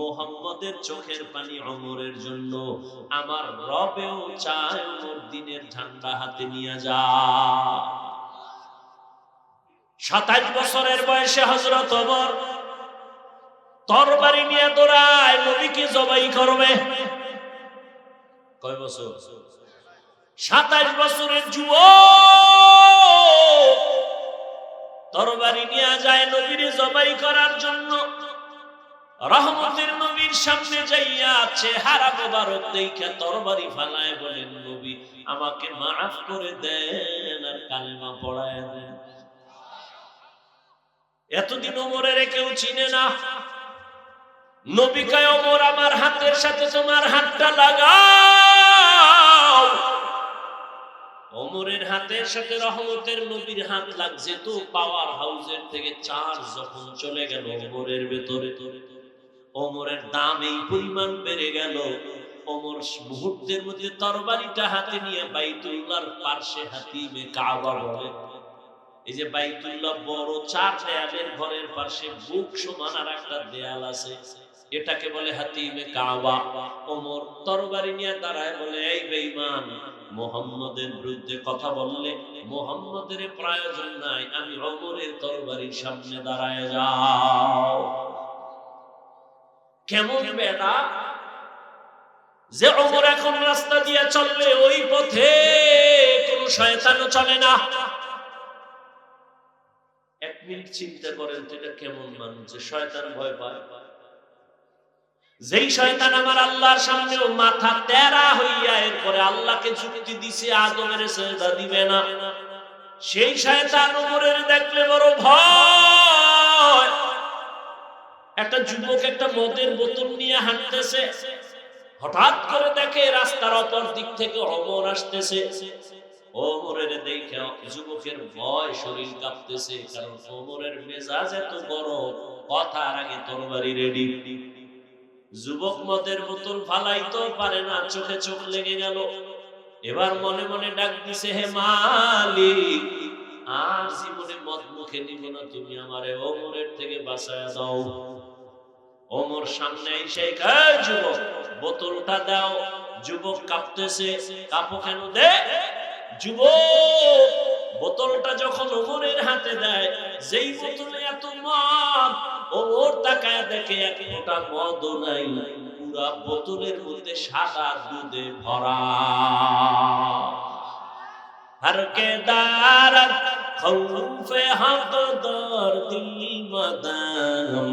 মুহাম্মদের চোখের পানি ওমরের জন্য। আমার রবেও চায় ওমর দিনের ঝান্ডা হাতে নিয়ে যা। 27 বছরের বয়সে হযরত ওমর তরবারি নিয়ে দৌড়ায়, নবীকে জবাই করবে। কয় বছর? 27 বছরের যুবক তরবারি নিয়ে যায় নবীরে জবাই করার জন্য। রহমতের নবীর সামনে যাইয়া চেহারা মোবারক দেখে তরবারি ফালায় বলেন, নবী আমাকে মাফ করে দেন আর কালেমা পড়ায় দেন। এতদিন ওমরের কেউ চিনে না। নবী কয়, ওমর আমার হাতের সাথে তোমার হাতটা লাগাও। ওমরের হাতের সাথে রহমতের নবীর হাত লাগছে তো পাওয়ার হাউসের থেকে চার্জ যখন চলে গেল ওমরের ভেতরে, ওমরের দাম এই পরিমাণ বেড়ে গেল। ওমর মুহূর্তের মধ্যে তরবারিটা হাতে নিয়ে বাইতুল্লাহর পার্শ্বে হাতিমে কাবা বলে, এই যে বাইতুল্লাহ বড় 4 দেয়ালের ঘরের পাশে বুক সমান আর একটা দেয়াল আছে, এটাকে বলে হাতিমে কাবা। ওমর তরবারি নিয়ে দাঁড়ায় বলে, এই বেঈমান, মুহাম্মদের বিরুদ্ধে কথা বললে মুহাম্মদের প্রয়োজন নাই, আমি ওমরের তরবারির সামনে দাঁড়ায় যাও। কেমন বেড়া যে ওমর এখন রাস্তা দিয়ে চলবে, ওই পথে কোন শয়তানও চলে না। এক মিনিট চিন্তা করেন তো, এটা কেমন মানুষ যে শয়তান ভয় পায়? যেই শয়তান আমার আল্লাহর সামনেও মাথা তেরা হইয়া এরপরে আল্লাহকে যুক্তি দিছে আদমের সেজদা দিবে না, সেই শয়তান ওমরের দেখলে বড় ভয়। একটা যুবক একটা মদের বোতল নিয়ে হাঁটতেছে, হঠাৎ করে দেখে রাস্তার অপর দিক থেকে ওমর আসতেছে। ওমরের দেখে যুবকের ভয়, শরীর কাঁপতেছে, কারণ ওমরের মেজাজ এত গরম, কথার আগে তরবারি রেডি। যুবক মদের বোতল ফালাইতে পারে না, চোখে চোখ লেগে গেল। এবার মনে মনে ডাক দিছে, হে মালিক, আর জীবনে মদ মুখে নিব না, তুমি আমারে ওমরের থেকে বাঁচায়া দাও। ওমর সামনে এসে কয়, যুবক বোতলটা দাও। যুবক কাঁপতেছে, কাঁপো কেন? দে। যুবক বোতলটা যখন ওমরের হাতে দেয়, যেই বোতলে এত মদ, ওমর তাকায় দেখে এক ফোঁটা মদও নাই, পুরা বোতলের মধ্যে সাদা দুধে ভরা। हर के दारत खौफे हक़दार दिल मदाम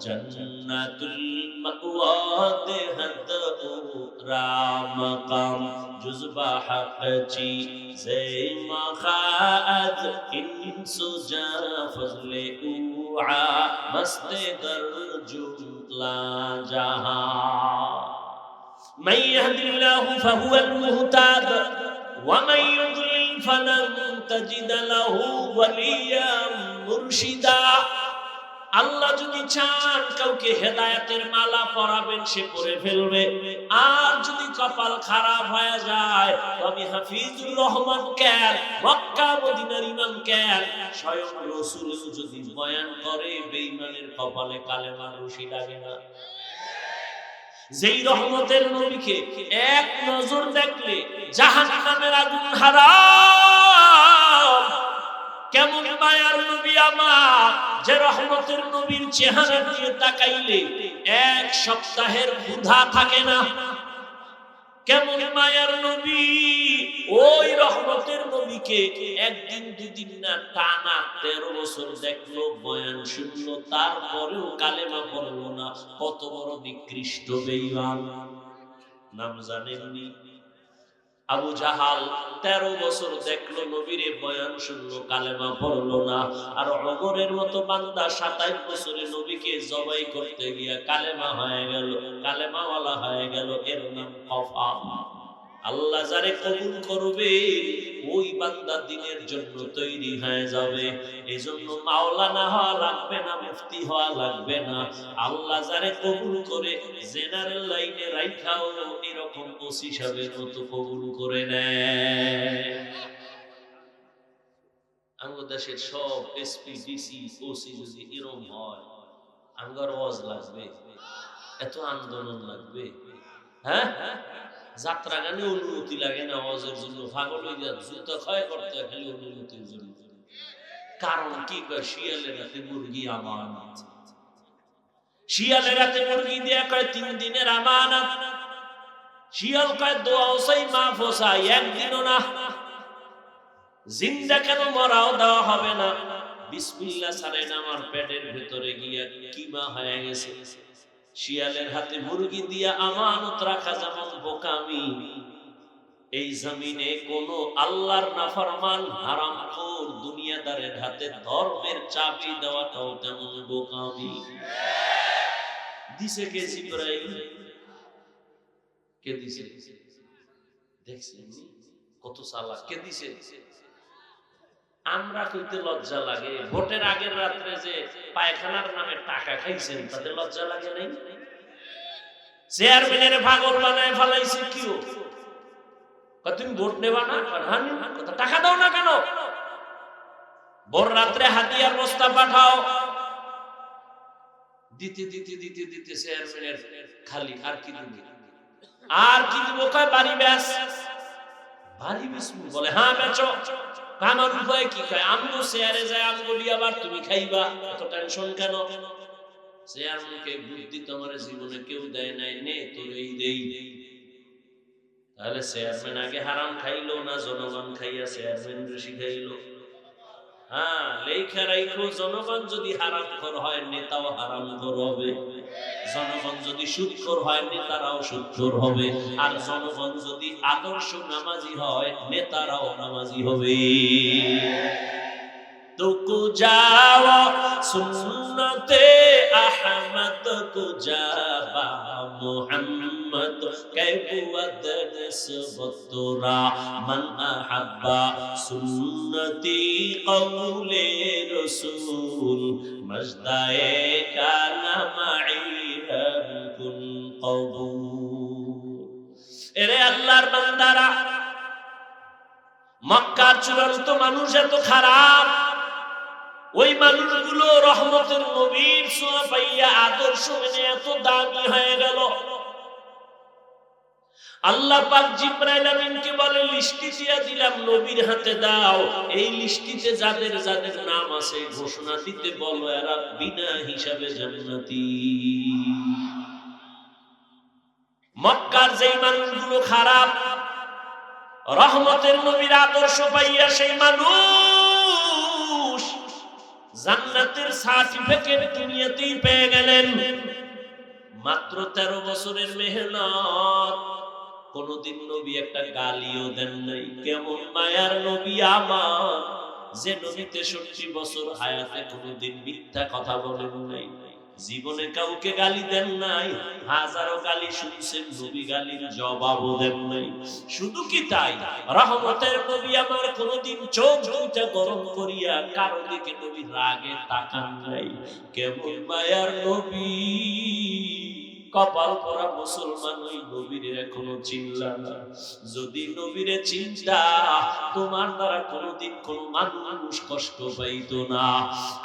जन्नतुल मअवा दे हद رام جزبہ حق چی زیما خواہد ان سجا فضل اوعا مست در جملا جہاں من يهد الله فهو المهتد ومن يضلل فلن تجد له وليا مرشدا আল্লাহ যদি চান কাউকে হেদায়েতের মালা পরাবেন সে পরে ফেলবে আর যদি কপাল খারাপ হয়ে যায় আমি হাফিজুর রহমান কেন মক্কা মদিনার ইমাম কেন স্বয়ং রাসূল যদি বয়ান করে বেঈমানের কপালে কালেমার রশি লাগে না যেই রহমতের নবীকে এক নজর দেখলে জাহান্নামের আগুন হারাম কেমন মায়ার নবী আমার যে রহমতের নবীর চেহারা দিয়ে তাকাইলে এক সপ্তাহের ক্ষুধা থাকে না কেমন মায়ার নবী ওই রহমতের নবীকে একদিন দুদিন না টানা 13 বছর দেখলো বয়ান শুনলো তারপরেও কালেমা পড়লো না কত বড় নিকৃষ্ট বেঈমান নাম জানেননি আবু জাহাল 13 বছর দেখলো নবীর বয়ান শুনলো কালেমা পড়লো না আর ওমরের মতো বান্দা 27 বছরে নবীকে জবাই করতে গিয়া কালেমা হয়ে গেল কালেমাওয়ালা হয়ে গেল এর নাম কফা আল্লাহ যারে কবুল করবে ওই বান্দা দ্বীনের জন্য তৈরি হয়ে যাবে এজন্য মাওলানা হওয়া লাগবে না মুফতি হওয়া লাগবে না আল্লাহ যারে কবুল করে জেনারেল লাইনে রাখাও এরকম ওসি সাহেবের মতো কবুল করে নেয় আমাদের দেশের সব এসপি ডিসি ওসি যদি এরকম হয় আমার ওয়াজ লাগবে এত আন্দোলন লাগবে হ্যাঁ যাত্রা গানে অনুমতি লাগে না ওয়াজের জন্য পাগল হয়ে যায় জুতা ক্ষয় করতে খালি অনুমতির জন্য কারণ কি কয় শিয়ালের রাতে মুরগি আমানত শিয়ালের রাতে মুরগি দেয়া কয় 3 দিনের আমানত শিয়াল কয় দোয়া চাই মাফ চাই একদিনও না জিন্দা কেন মরাও দেওয়া হবে না বিসমিল্লাহ ছাড়েন আমার পেটের ভিতরে গিয়া কিমা হয়ে গেছে শিয়ালের হাতে মুরগি দিয়া আমানত রাখা যেমন বোকামি এই জমিনে কোন আল্লাহর নাফরমান হারামখোর দুনিয়াদারের হাতে ধর্মের চাবি দেওয়াটাও তেমন বোকামি দিছে কে জিবরাইল কে দিছে দেখছেন কত চালাক কে দিছে আমরা কইতে লজ্জা লাগে ভোটের আগের রাতে যে পায়খানার নামে টাকা খাইছেন তাতে লজ্জা লাগে নাই চেয়ারম্যানের পাগল বানায় ফলাইছে কিও তুমি ভোট নেবা না কথা টাকা দাও না কেন ভোর রাতে হাতিয়ার বস্তা পাঠাও দিতে দিতে দিতে দিতে চেয়ারম্যানের খালি আর কি দিব কয় বাড়ি বেচ বাড়ি বেচবো বলে হ্যাঁ বেচো আমার উপায় কি কয় আমিও শেয়ারে যাই আমি বলি আবার তুমি খাইবা এত টেনশন কেন চেয়ারম্যানকে বুদ্ধি তোমার জীবনে কেউ দেয় নাই নে তোর এই দেই তাহলে চেয়ারম্যান আগে হারাম খাইলো না জনগণ খাইয়া চেয়ারম্যান বেশি খাইলো হ্যাঁ লেখা রাখো জনগণ যদি হারামখোর হয় নেতাও হারামখোর হবে জনগণ যদি সুদখোর হয় নেতারাও সুদখোর হবে আর জনগণ যদি আদর্শ নামাজি হয় নেতারাও নামাজি হবে তো কুজাওয়া সুন্নতে আহমদ কুজাবা মুহাম্মদ কাইবুয়াদ নিসবতুরা মান আহাব্বা সুন্নতি কওলে রাসূল মজদায়ে কানা মাই কুন কবুল এরে আল্লাহর বান্দারা মক্কার চূড়ান্ত মানুষ এত খারাপ ওই মানুষগুলো রহমতের নবীর ছোঁয়া পাইয়া আদর্শ মেনে এত দামি হয়ে গেল আল্লাহ পাক জিবরাইল আমিনকে বলে লিস্টি দিয়া দিলাম নবীর হাতে দাও এই লিস্টিতে যাদের যাদের নাম আছে ঘোষণা দিতে বলো এরা বিনা হিসাবে জান্নাতি মক্কার যেই মানুষগুলো খারাপ রহমতের নবীর আদর্শ পাইয়া সেই মানুষ জান্নাতের সার্টিফিকেট দুনিয়াতেই পেয়ে গেলেন মাত্র 13 বছরের মেহনত কোনদিন নবী একটা গালিও দেন নাই। কেমন মায়ার নবী আমার, যে নবী 63 বছর হায়াতে কোনদিন মিথ্যা কথা বলেন নাই, জীবনে কাউকে গালি দেন নাই, হাজারো গালি শুনছেন, নবী গালির জবাবও দেন নাই। শুধু কি তাই, রহমতের নবী আমার কোনদিন চোখ দুইটা গরম করিয়া কারো দিকে নবী রাগে তাকান নাই। কেমন মায়ার নবী, কপাল পরা মুসলমান ওই নবীরে এখনো চিনলা না। যদি নবীরে চিন্তা, তোমার দ্বারা কোনদিন কোন মানুষ কষ্ট পাইতো না।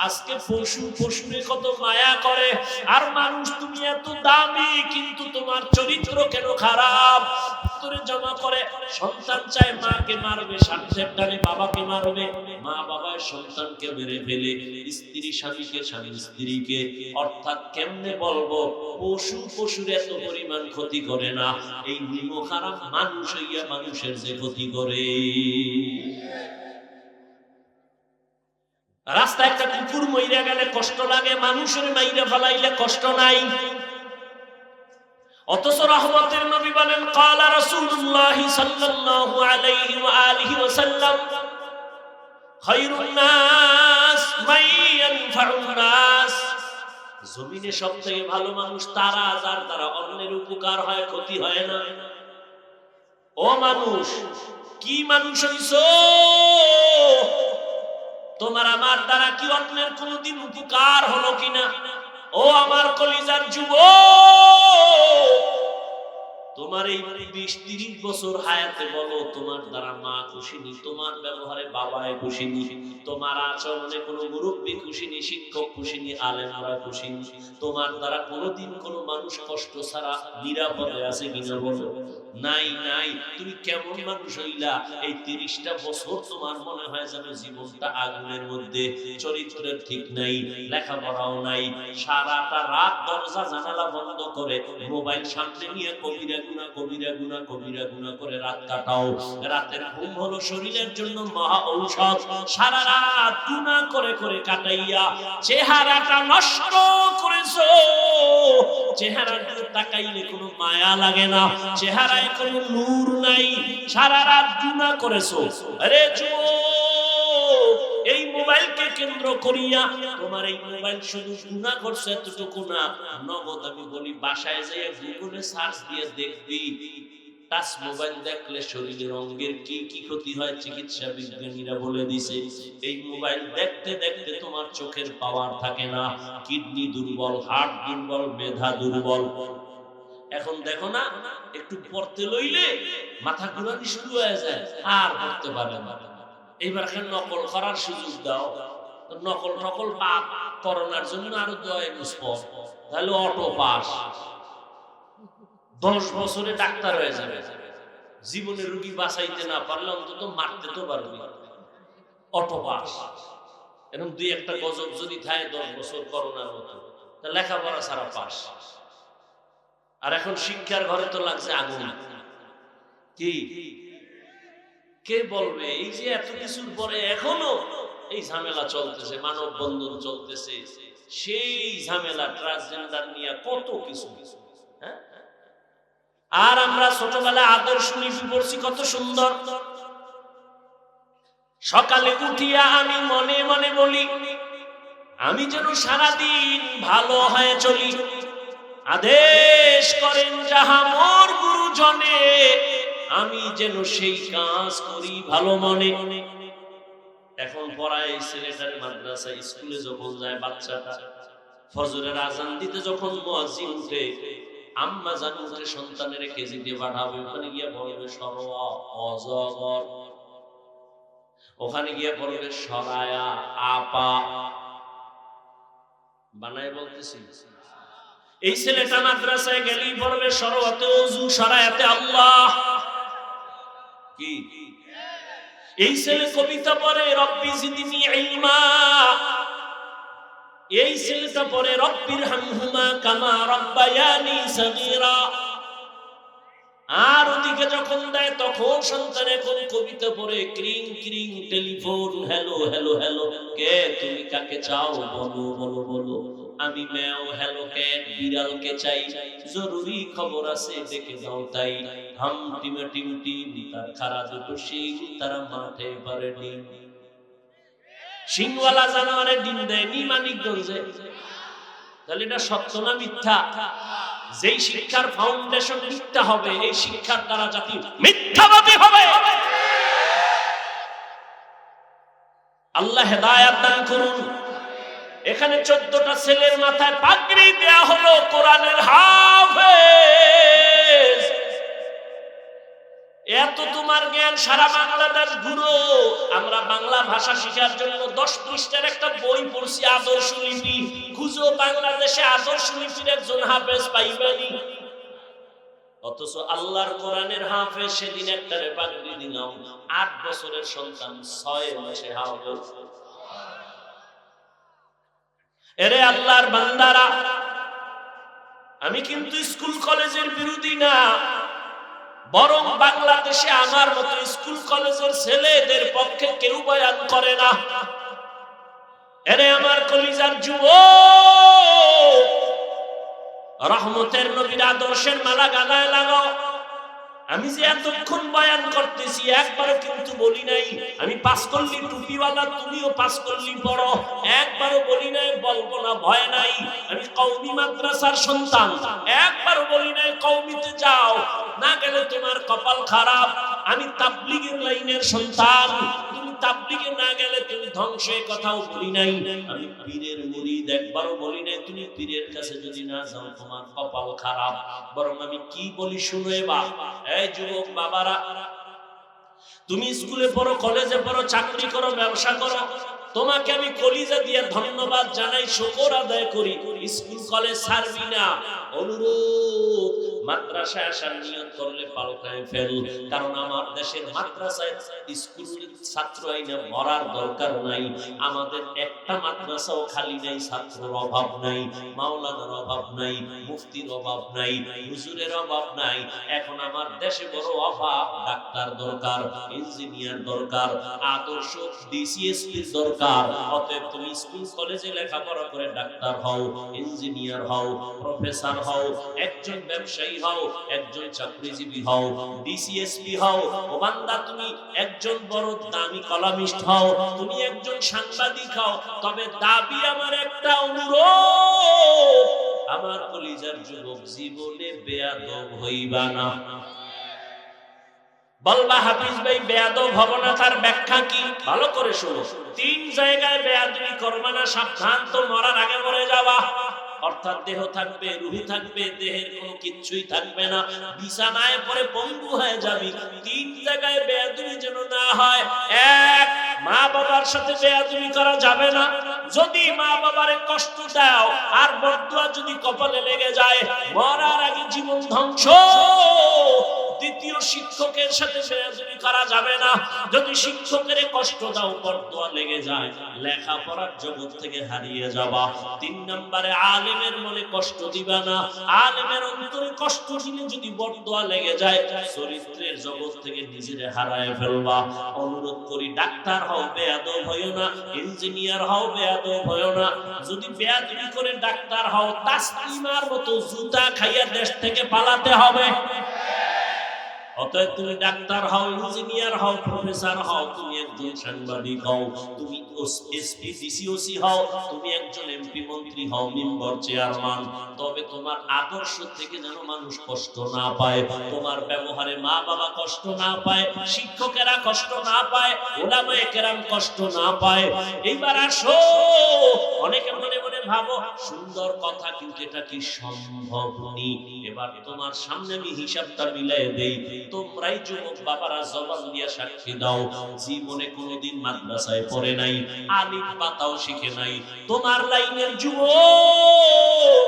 আজকে পশুরে কত মায়া করে, আর মানুষ তুমি এত দামি কিন্তু তোমার চরিত্র কেন খারাপ। তোরে জমা করে সন্তান চায় মাকে মারবে, স্বার্থের টানে বাবাকে মারবে, মা বাবার সন্তানকে মেরে ফেলে, স্ত্রী স্বামীকে, স্বামী স্ত্রীকে। অর্থাৎ কেমনে বলবো, পশুর এত পরিমাণ ক্ষতি করে না, এই নিমো খারাপ মানুষ হইয়া মানুষের যে ক্ষতি করে। রাস্তায় একটা কুকুর মইরা গেলে কষ্ট লাগে, মানুষের মাইরা ফেলাইলে কষ্ট নাই। অথচ রহমতের নবী বলেন, ক্বালা রাসূলুল্লাহ সাল্লাল্লাহু আলাইহি ওয়া আলিহি ওয়াসাল্লাম, খায়রুন নাস মান ইয়ানফাউন নাস। জমিনে সবথেকে ভালো মানুষ তারা যার দ্বারা অন্যের উপকার হয়, ক্ষতি হয় না। ও মানুষ, কি মানুষ হইছো? তোমার আমার দ্বারা কি অন্যের কোনদিন উপকার হলো কিনা? ও আমার কলিজার যুবক, তোমার এই 20-30 বছর হায়াতে বলো, তোমার দ্বারা মা খুশিনি, তোমার ব্যবহারে বাবায় খুশিনি, তোমার আচরণে কোনো মুরব্বী খুশিনি, শিক্ষক খুশিনি, আলেমরা খুশিনি, তোমার দ্বারা কোনোদিন কোনো মানুষ কষ্ট ছাড়া নিরাপদে আছে কিনা বলো? নাই নাই। তুমি কেমন মানুষ হইলা? এই 30টা বছর তোমার মনে হয় যেন জীবনটা আগুনের মধ্যে, চরিত্রের ঠিক নাই, লেখাপড়াও নাই, সারাটা রাত দরজা জানালা বন্ধ করে মোবাইল সামনে নিয়ে কবিরা গুনাহ করে রাত কাটাও। রাতের ঘুম হলো শরীরের জন্য মহা ঔষধ। সারা রাত গুনাহ করে কাটাইয়া চেহারাটা নষ্ট করেছো। চেহারার দিকে তাকাইলে কোনো মায়া লাগে না, চেহারায় কোনো নূর নাই, সারা রাত গুনাহ করেছো। আরে যুবক, এই মোবাইলকে কেন্দ্র করিয়া তোমার এই মোবাইল শুধু গুনাহ করছে এতটুকু না, নগদ আমি বলি বাসায় যেয়ে গুগলে সার্চ দিয়ে দেখবি, টাচ মোবাইল দেখলে শরীরের অঙ্গের কি কি ক্ষতি হয় চিকিৎসা বিজ্ঞানীরা বলে দিছে। এই মোবাইল দেখতে দেখতে তোমার চোখের পাওয়ার থাকে না, কিডনি দুর্বল, হার্ট দুর্বল, মেধা দুর্বল। এখন দেখো না, একটু পড়তে লইলে মাথা ঘুরানি শুরু হয়ে যায়, আর পড়তে পারে না। এইবার নকল করার সুযোগ দাও, নকল টকল পাপ করোনার জন্য আরো দয় মুসপর, তাহলে অটো পাস, 10 বছরে ডাক্তার হয়ে যাবে। জীবনে রোগী বাঁচাইতে না পারলে অন্তত মারতে তো পারবি, অটো পাস। এরকম 2-1টা গজব যদি থাকে 10 বছর করোনার মতো, তা লেখাপড়া ছাড়া পাস। আর এখন শিক্ষার ঘরে তো লাগছে আগুন। কি কে বলবে? এই যে এত কিছুর পরে এখনো এই ঝামেলা চলতেছে, মানববন্ধন চলতেছে, সেই ঝামেলা ট্রান্সজেন্ডার নিয়ে কত কিছু। হ্যাঁ, আর আমরা ছোটবেলায় আদর্শ লিপি পড়ছি, কত সুন্দর। সকালে উঠিয়া আমি মনে মনে বলি, আমি যেন সারাদিন ভালো হয়ে চলি, আদেশ করেন যাহা মোর গুরুজনে, আমি যেন সেই কাজ করি ভালো মনে। এখন পড়ায় ছেলেটার মাদ্রাসা স্কুলে যখন যায় বাচ্চাটা, ফজরের আজান দিতে যখন মুয়াজ্জিন উঠে, আম্মা জান উঠে সন্তানের কেজিতে পাঠাবে, ওখানে গিয়ে পড়বে সরওয়া অজগর, ওখানে গিয়ে পড়বে সরায়া আপা, বানায় বলতেছি। এই ছেলেটা মাদ্রাসায় গেলেই পড়বে সরওয়াতে ওযু, সরায়াতে আল্লাহ। কি এই ছেলে কবিতা পড়ে রব্বি জিদনি ইলমা, এই ছেলেটা পড়ে রব্বির হামহুমা কামা রব্বায়ানি সগীরা। আর ওদিকে যখন দেয় তখন সন্তানে কোন কবিতা পড়ে, ক্রিং ক্রিং টেলিফোন, হ্যালো হ্যালো হ্যালো, কে তুমি কাকে চাও বলো বলো বলো, আমি ম্যাও, হ্যালো ক্যাট, বিড়ালকে চাই, জরুরি খবর আছে ডেকে দাও তাই, হাম টিমে টিম টিম, তার খারা দুটো শিং, তারা মাঠে পারে ডিম। শিংওয়ালা জানোয়ারের ডিম দেয় নি মানিকগঞ্জে? তাহলে এটা সত্য না মিথ্যা? যেই শিক্ষার ফাউন্ডেশন মিথ্যা হবে, এই শিক্ষার দ্বারা জাতি মিথ্যাবাদী হবে। আল্লাহ হেদায়েত দান করুন। এখানে 14টা ছেলের মাথায় পাগড়ি দেয়া হলো, কোরআনের হাফেজ। এত তোমার জ্ঞান, সারা বাংলাদেশ ঘুরো। আমরা বাংলা ভাষা শেখার জন্য 10 পৃষ্ঠার একটা বই পড়ছি, আদর্শ লিপি। খুঁজো বাংলাদেশে আদর্শ লিপির একজন হাফেজ পাইবানি। অথচ আল্লাহর কোরআনের হাফেজ সেদিন একটারে পাগড়ি দিলাম, 8 বছরের সন্তান 6 মাসে হাফেজ। এরে আল্লাহর বান্দারা, আমি কিন্তু স্কুল কলেজের বিরোধী না, বরং বাংলাদেশে আমার মতো স্কুল কলেজের ছেলেদের পক্ষে কেউ বয়ান করে না। এরে আমার কলিজার যুবক, রহমতের নবীর আদর্শের মালা গালায় লাগাও। আমি যে এতক্ষণ বয়ান করতেছি একবারও কিন্তু বলি নাই আমি 5 কল্লি টুপিওয়ালা, তুমিও 5 কল্লি পড়ো, একবারও বলি নাই বলবো না, ভয় নাই। আমি কওমি মাদ্রাসার সন্তান, একবারও বলি নাই কওমিতে যাও, না গেলে তোমার কপাল খারাপ। আমি তাবলীগের লাইনের সন্তান, তুমি তাবলীগে না গেলে তুমি ধ্বংস, কথাও বলি নাই। আমি পীরের মুরিদ, একবারও বলি নাই তুমি পীরের কাছে যদি না যাও তোমার কপাল খারাপ। বরং আমি কি বলি শুনো এবার। এই যুবক বাবারা, তুমি স্কুলে পড়ো, কলেজে পড়ো, চাকরি করো, ব্যবসা করো, তোমাকে আমি কলিজা দিয়ে ধন্যবাদ জানাই, শুকর আদায় করি। স্কুল কলেজ ছাড়বি না, অনুরোধ। মাদ্রাসায় আসার নিয়ত করলে পাল্টায় ফেল, কারণ আমার দেশের মাদ্রাসায় স্কুল ছাত্র আইনা মরার দরকার নাই। আমাদের একটা মাদ্রাসাও খালি নাই, ছাত্রের অভাব নাই, মাওলানার অভাব নাই, মুফতির অভাব নাই, হুজুরের অভাব নাই। এখন আমার দেশে বড় অভাব, ডাক্তার দরকার, ইঞ্জিনিয়ার দরকার, আদর্শ ডিসিএসপি দরকার। অতএব তুমি স্কুল কলেজে লেখাপড়া করে ডাক্তার হও, ইঞ্জিনিয়ার হও, প্রফেসর হও, একজন ব্যবসায়ী হও, একজন চাকরিজীবী হও, ডিসিএসপি হও। ও বান্দা, তুমি একজন বড় দামি কলামিস্ট হও, তুমি একজন সাংবাদিক হও। তবে দাবি আমার একটা, অনুরোধ, আমার কলিজার যুবক, জীবনে বেয়াদব হইবা না। বলবা হাফিজ ভাই বেয়াদব হব না, তার ব্যাখ্যা কি? ভালো করে শোনো। 3 জায়গায় বেয়াদবি করবা না, সাবধান, তো মরার আগে মরে যাবা। অর্থাৎ দেহ থাকবে, রূহ থাকবে, দেহের কোনো কিছুই থাকবে না, বিছানায় পড়ে পঙ্গু হয়ে যাবি। 3 জায়গায় বেয়াদবি যেন না হয়। 1, মা বাবার সাথে বেয়াদবি করা যাবে না। যদি মা বাবারে কষ্ট দাও আর বদদুয়া যদি কপালে লেগে যায়, মরার আগে জীবন ধ্বংস। দ্বিতীয়, শিক্ষকের সাথে বেয়াদবি করা যাবে না। যদি শিক্ষকের কষ্ট দাও, বদদুয়া লেগে যায়, লেখাপড়ার জগৎ থেকে হারিয়ে যাবা। 3 নম্বরে, আলেমের মনে কষ্ট দিবা না। আলেমের অন্তরে কষ্ট দিলে যদি বদদুয়া লেগে যায়, চরিত্রের জগৎ থেকে নিজেরে হারায় ফেলবা। অনুরোধ করি, ডাক্তার হও, বেয়াদব হইও না। ইঞ্জিনিয়ার হও, বেয়াদব হইও না। যদি বেয়াদবি করে ডাক্তার হও, তাসলিমার মতো জুতা খাইয়া দেশ থেকে পালাতে হবে। অতএব তুমি ডাক্তার হও, ইঞ্জিনিয়ার হও, প্রফেসর হও, তুমি একজন সাংবাদিক হও, তুমি এসপি ডিসিওসি হও, তুমি একজন এমপি মন্ত্রী হও, মেম্বার চেয়ারম্যান। তবে তোমার আদর্শ থেকে যেন মানুষ কষ্ট না পায়, তোমার ব্যবহারে মা বাবা কষ্ট না পায়, শিক্ষকেরা কষ্ট না পায়, ওলামায়ে কেরাম কষ্ট না পায়। এইবার আসো, অনেকে মনে মনে ভাবো সুন্দর কথা, কিন্তু এটা কি সম্ভব নি? এবার তোমার সামনে আমি হিসাবটা মিলাই দেই। তোমরাই যুবক বাবারা জবান দিয়া সাক্ষী দাও, জীবনে কোনোদিন মাদ্রাসায় পড়ে নাই, আলিফ বাতাও শিখে নাই। তোমার লাইনের যুবক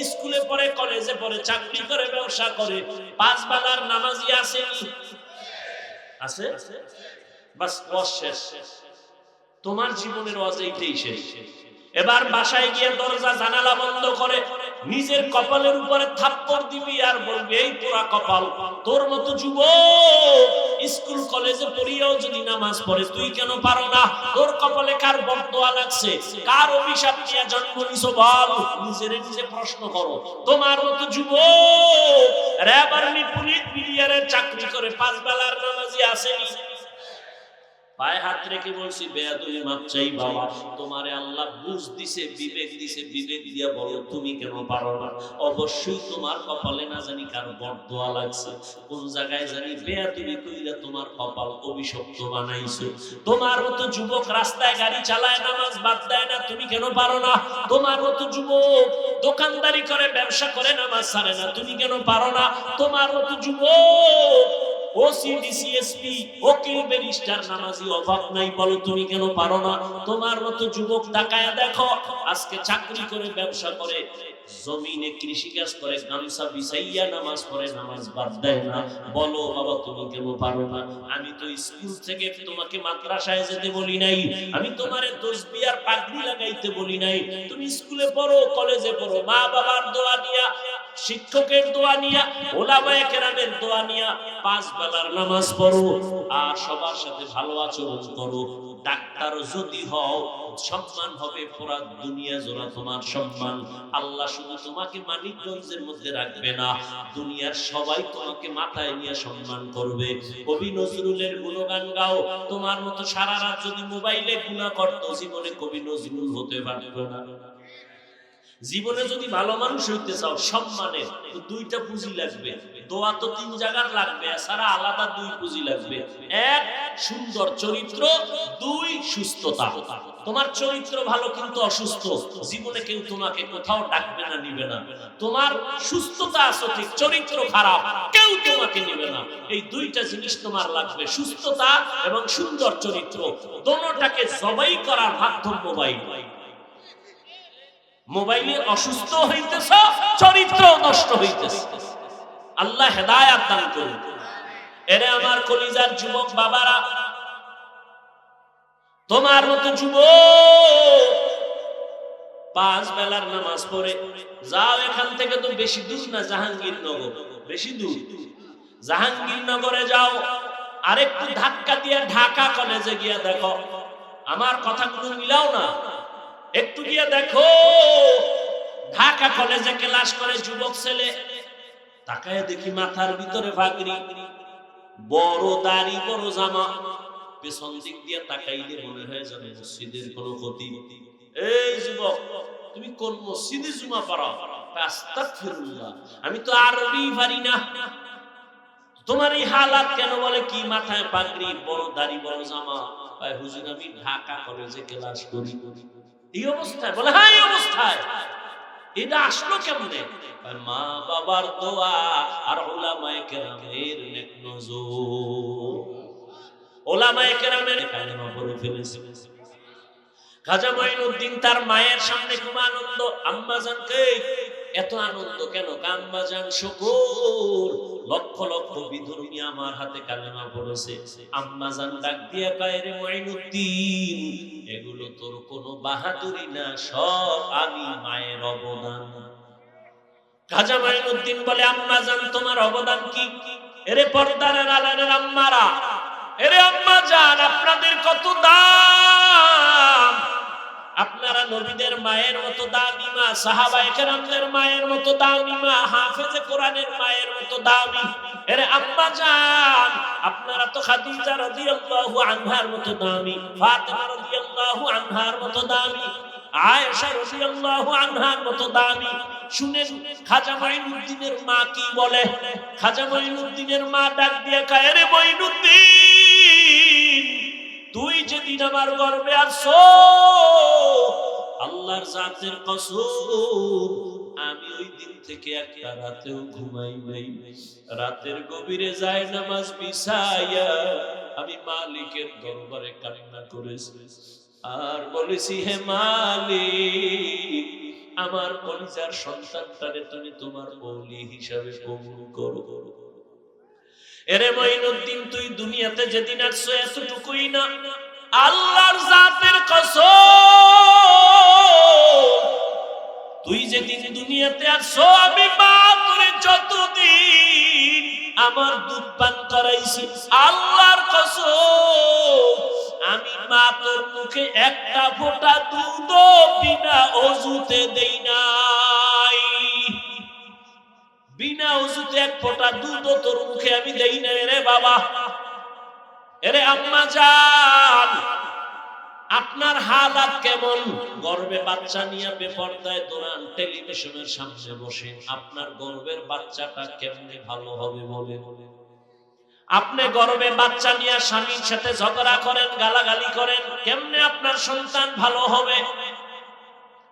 স্কুলে পড়ে, কলেজে পড়ে, চাকরি করে, ব্যবসা করে, 5 বেলার নামাজি আসেনি? আছে? বাস ওয়াজ শেষ। তোমার জীবনের ওয়াজ এইটাই শেষ। এবার বাসায় গিয়ে দরজা জানালা বন্ধ করে নিজের কপালের উপরে থাপ্পড় দিবি আর বলবি এই পোড়া কপাল। তোর মতো যুবক স্কুল কলেজে পড়িয়াও যদি নামাজ পড়ে তুই কেন পারো না? তোর কপালে কার বদদোয়া লাগছে, কার অভিশাপ নিয়ে জন্ম নিছো বল? নিজে প্রশ্ন করো। তোমার মতো যুবক র‍্যাব আর্মি পুলিশ বিডিআরের চাকরি করে 5 বেলার নামাজি আসেনি? পায়ে হাত রেখে বলছি বেয়াদবি মাপ চাই বাবা। তোমারে আল্লাহ বুঝ দিছে, বিবেক দিছে, বিবেক দিয়া বলো তুমি কেন পারো না? অবশ্যই তোমার কপালে না জানি কার বদদোয়া লাগছে, কোন জায়গায় জানি বেয়াদবি কইরা তোমার কপাল অভিশপ্ত বানাইছে। তোমার মতো যুবক রাস্তায় গাড়ি চালায় নামাজ বাদ দেয় না, তুমি কেন পারো না? তোমার মতো যুবক দোকানদারি করে ব্যবসা করে নামাজ ছাড়ে না, তুমি কেন পারো না? তোমার মতো যুবক ওসিডিসিএসপি ওকিল ব্যারিস্টার নামাজি অভাব নাই, বলো তুমি কেন পারো না? তোমার মতো যুবক তাকায়া দেখো, আজকে চাকরি করে ব্যবসা করে জমিনে কৃষিকাজ করে গামছা বিছাইয়া নামাজ পড়ে, নামাজ বাদ দেয় না, বলো বাবা তুমি কেন পারো না? আমি তো স্কুল থেকে তোমাকে মাদ্রাসায় যেতে বলি নাই, আমি তোমারে তাসবিহ আর পাগড়ি লাগাইতে বলি নাই। তুমি স্কুলে পড়ো, কলেজে পড়ো, মা বাবার দোয়া নিয়া, শিক্ষকের দোয়া নিয়া, ওলামায়ে কেরামের দোয়া নিয়া 5 বেলার নামাজ পড়ো আর সবার সাথে ভালো আচরণ করো। ডাক্তার যদি হও সম্মান হবে পুরা দুনিয়া জোড়া তোমার সম্মান। আল্লাহ শুধু তোমাকে মানিকগঞ্জের মধ্যে রাখবে না, দুনিয়ার সবাই তোমাকে মাথায় নিয়ে সম্মান করবে। কবি নজরুলের গুণগান গাও, তোমার মতো সারা রাত যদি মোবাইলে গুনাহ করতো জীবনে কবি নজরুল হতে পারতো না। জীবনে যদি ভালো মানুষ হইতে চাও সম্মানের তো 2টা পুঁজি লাগবে। দোয়া তো 3 জায়গার লাগবে, এছাড়া আলাদা 2 পুঁজি লাগবে। 1 সুন্দর চরিত্র, 2 সুস্থতা। তোমার চরিত্র ভালো কিন্তু অসুস্থ, জীবনে কেউ তোমাকে কোথাও ডাকবে না, নিবে না। তোমার সুস্থতা আছে ঠিক, চরিত্র খারাপ, কেউ তোমাকে নিবে না। এই 2টা জিনিস তোমার লাগবে, সুস্থতা এবং সুন্দর চরিত্র। দোনোটাকে জবাই করার মাধ্যম মোবাইল। মোবাইলে অসুস্থ হইতেছ, চরিত্র নষ্ট হইতেছে। আল্লাহ হেদায়েত দান করুন। এরে আমার কলিজার যুবক বাবারা, তোমার মতো যুবক 5 বেলার নামাজ পড়ে যাও এখান থেকে, তো বেশি দূর না, জাহাঙ্গীরনগর বেশি দূর। জাহাঙ্গীরনগরে যাও, আরেকটু ধাক্কা দিয়ে ঢাকা কলেজে গিয়া দেখো। আমার কথাগুলো মিলাও না, একটু গিয়ে দেখো ঢাকা কলেজে ক্লাস করে যুবক ছেলে। তাকায় দেখি মাথার ভিতরে পাগড়ি, বড় দাড়ি, বড় জামা, পেছন দিক দিয়ে তাকাইলে মনে হয় যেন মসজিদের কোন খতিব। এই যুবক তুমি কোন মসজিদে জুমা পড়াও? আস্তাগফিরুল্লাহ, আমি তো আরবি পারি না। তোমার এই হালাত কেন? বলে কি মাথায় পাগড়ি, বড় দাড়ি, বড় জামা। হুজুর আমি ঢাকা কলেজে ক্লাস করি। এই অবস্থায়? বলে হ্যাঁ এই অবস্থায়। এটা আসলো কেমনে? মা বাবার দোয়া আর উলামায়ে কেরামের নেক নজর। উলামায়ে কেরামের কালেমা পড়ে ফেলেছে। খাজা মঈনুদ্দিন তার মায়ের সামনে খুব আনন্দ। আম্মা জানকে এত আনন্দ কেন? আম্মা জান শুকর, লক্ষ লক্ষ বিধর্মী আমার হাতে কালেমা পড়েছে। আম্মা জান ডাক দিয়া কয়, রে মঈনুদ্দিন এগুলো তোর কোনো বাহাদুরি না, সব আমি মায়ের অবদান। খাজা মঈনুদ্দিন বলে, আম্মা জান তোমার অবদান কি? এরে পর্দার আড়ালের আম্মারা, এরে আম্মা জান আপনাদের কত দাম। আপনারা নবীদের মায়ের মতো দামি মা, সাহাবায়ে কেরামদের মায়ের মতো দামি মা, হাফেজে কোরআনের মায়ের মতো দামি। এরে আম্মা জান আপনারা তো খাদিজা রাদিয়াল্লাহু আনহার মতো দামি, ফাতেমা রাদিয়াল্লাহু আনহার মতো দামি, আয়েশা রাদিয়াল্লাহু আনহার মতো দামি। শুনেন খাজা মঈনুদ্দিনের মা কি বলে। খাজা মঈনুদ্দিনের মা ডাক দিয়ে কয়, রে মঈনুদ্দিন তুই যেদিন আমার গর্ভে আসছো, আল্লাহর জাতের কসম আমি ওই দিন থেকে একটা রাতেও ঘুমাই নাই। রাতের গভীরে যায় নামাজ বিছাইয়া আমি মালিকের দরবারে কান্না করেছি আর বলেছি, হে মালিক আমার কলিজার সন্তানটারে তুমি তোমার ওলি হিসাবে কবুল করো। এরে মঈনুদ্দিন তুই দুনিয়াতে যেদিন আসছো এতটুকুই না, আল্লাহর জাতের কসম তুই যেদিন দুনিয়াতে আসছো আমি মা করে যতদিন আমার দুধ পান করাইছি, আল্লাহর কসম আমি মা তোর মুখে একটা ফোঁটা দুধ বিনা ওযুতে দেই নাই। বিনা ওযুতে এক ফোঁটা দুধ তোর মুখে আমি দেই নাই রে বাবা। এরে আম্মা জান, আপনার হালাত কেমন? গর্ভে বাচ্চা নিয়ে বেপরদায় দৌড়ান, টেলিভিশনের সামনে বসে, আপনার গর্ভের বাচ্চাটা কেমনে ভালো হবে বলে? আপনি গর্ভে বাচ্চা নিয়ে স্বামীর সাথে ঝগড়া করেন, গালাগালি করেন, কেমনে আপনার সন্তান ভালো হবে?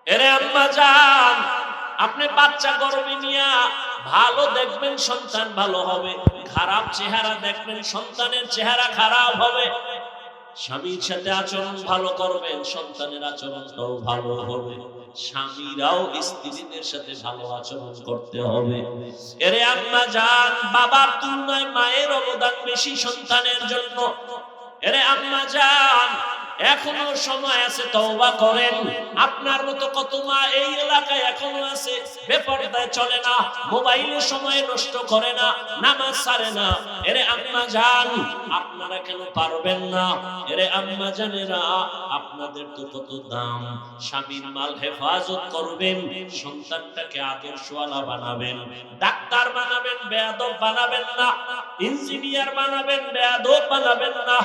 এরে আম্মা জান, আপনি বাচ্চা গর্ভে নিয়ে ভালো দেখবেন সন্তান ভালো হবে, খারাপ চেহারা দেখবেন সন্তানের চেহারা খারাপ হবে। স্বামীর সাথে আচরণ ভালো করবেন, সন্তানের আচরণটাও ভালো হবে। স্বামীরাও স্ত্রীদের সাথে ভালো আচরণ করতে হবে। এরে আম্মা জান, বাবার তুলনায় মায়ের অবদান বেশি সন্তানের জন্য। এরে আম্মা জান, এখনো সময় আছে, তওবা করেন। আপনার মতো কত মা এই এলাকায় এখনো আছে, বেপরদায় চলে না, মোবাইলে সময় নষ্ট করে না, নামাজ ছাড়ে না। এরে আম্মা জান, আপনারা কেন পারবেন না? এরে আম্মা জানেরা, আপনাদের তো কত দাম। স্বামীর মাল হেফাজত করবেন, সন্তানটাকে আদর্শওয়ালা বানাবেন, ডাক্তার বানাবেন, বেয়াদব বানাবেন না, ইঞ্জিনিয়ার বানাবেন, বেয়াদব বানাবেন না।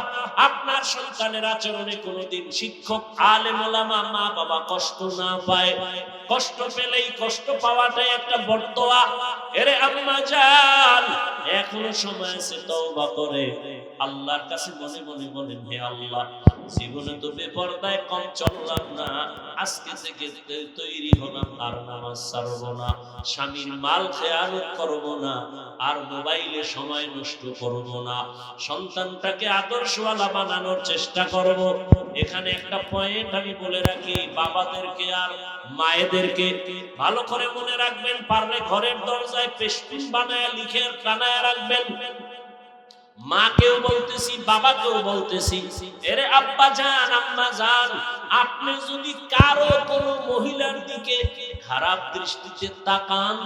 আপনার সন্তানের আচরণে কোনদিন শিক্ষক, আলেম ওলামা, মা বাবা কষ্ট না পায়। কষ্ট পেলেই কষ্ট পাওয়াটাই একটা বরদোয়া। এরে আম্মা জান, এখনো সময় আছে, তওবা করে আল্লাহর কাছে মনে মনে বলেন, হে আল্লাহ, জীবনে তো বেপরদায় কম চললাম না, আজকে থেকে তৈরি হলাম আর নামাজ ছাড়ব না, স্বামীর মাল খেয়ানত করব না, আর মোবাইলে সময় নষ্ট করব না, সন্তানটাকে আদর্শওয়ালা বানানোর চেষ্টা করব। এখানে একটা পয়েন্ট আমি বলে রাখি, বাবাদেরকে আর মায়েদেরকে ভালো করে মনে রাখবেন, পারলে ঘরের দরজায় পেস্টুন বানায় লিখে টানায় রাখবেন। মাকেও বলতেছি, বাবাকেও বলতেছি, এরে আব্বা জান, আম্মা জান, আপনি যদি কারো কোনো মহিলার দিকে খারাপ দৃষ্টিতে তাকান,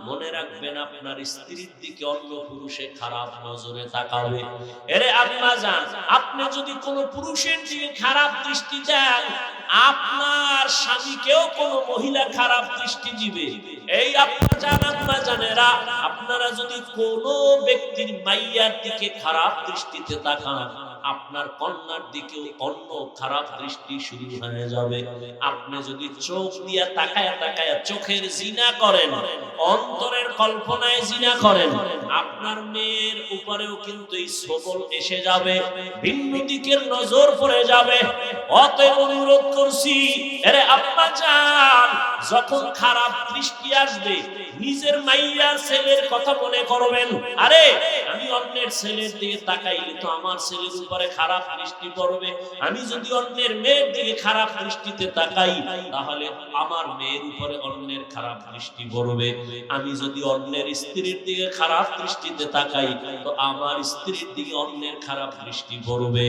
মনে রাখবেন আপনার স্ত্রীর দিকে অন্য পুরুষে খারাপ নজরে তাকাবে। এরে আম্মা জান, আপনি যদি কোনো পুরুষের দিকে খারাপ দৃষ্টি দেন, আপনার স্বামীকেও কোনো মহিলা খারাপ দৃষ্টি দিবে। এই আব্বা জান, আম্মা জানেরা, আপনারা যদি কোনো ব্যক্তির মাইয়ার দিকে খারাপ দৃষ্টিতে তাকান, আপনার কন্যার দিকেও অন্য খারাপ দৃষ্টি শুরু হয়ে যাবে। আপনি যদি চোখ দিয়ে তাকায়া তাকায়া চোখের জিনা করেন, অন্তরের কল্পনায় জিনা করেন, আপনার মেয়ের উপরেও কিন্তু এই সবল এসে যাবে, ভিন্ন দিকের নজর পড়ে যাবে। অতএব অনুরোধ করছি, আরে আব্বা জান, যখন খারাপ দৃষ্টি আসবে, নিজের মাইয়ার ছেলের কথা মনে করবেন। আরে আমি অন্যের ছেলের দিকে তাকাইলে তো আমার ছেলের উপরে খারাপ দৃষ্টি পড়বে, আমি যদি অন্যের মেয়ের দিকে খারাপ দৃষ্টিতে তাকাই, তাহলে আমার মেয়ের উপরে অন্যের খারাপ দৃষ্টি পড়বে। আমি যদি অন্যের স্ত্রীর দিকে খারাপ দৃষ্টিতে তাকাই, তো আমার স্ত্রীর দিকে অন্যের খারাপ দৃষ্টি পড়বে।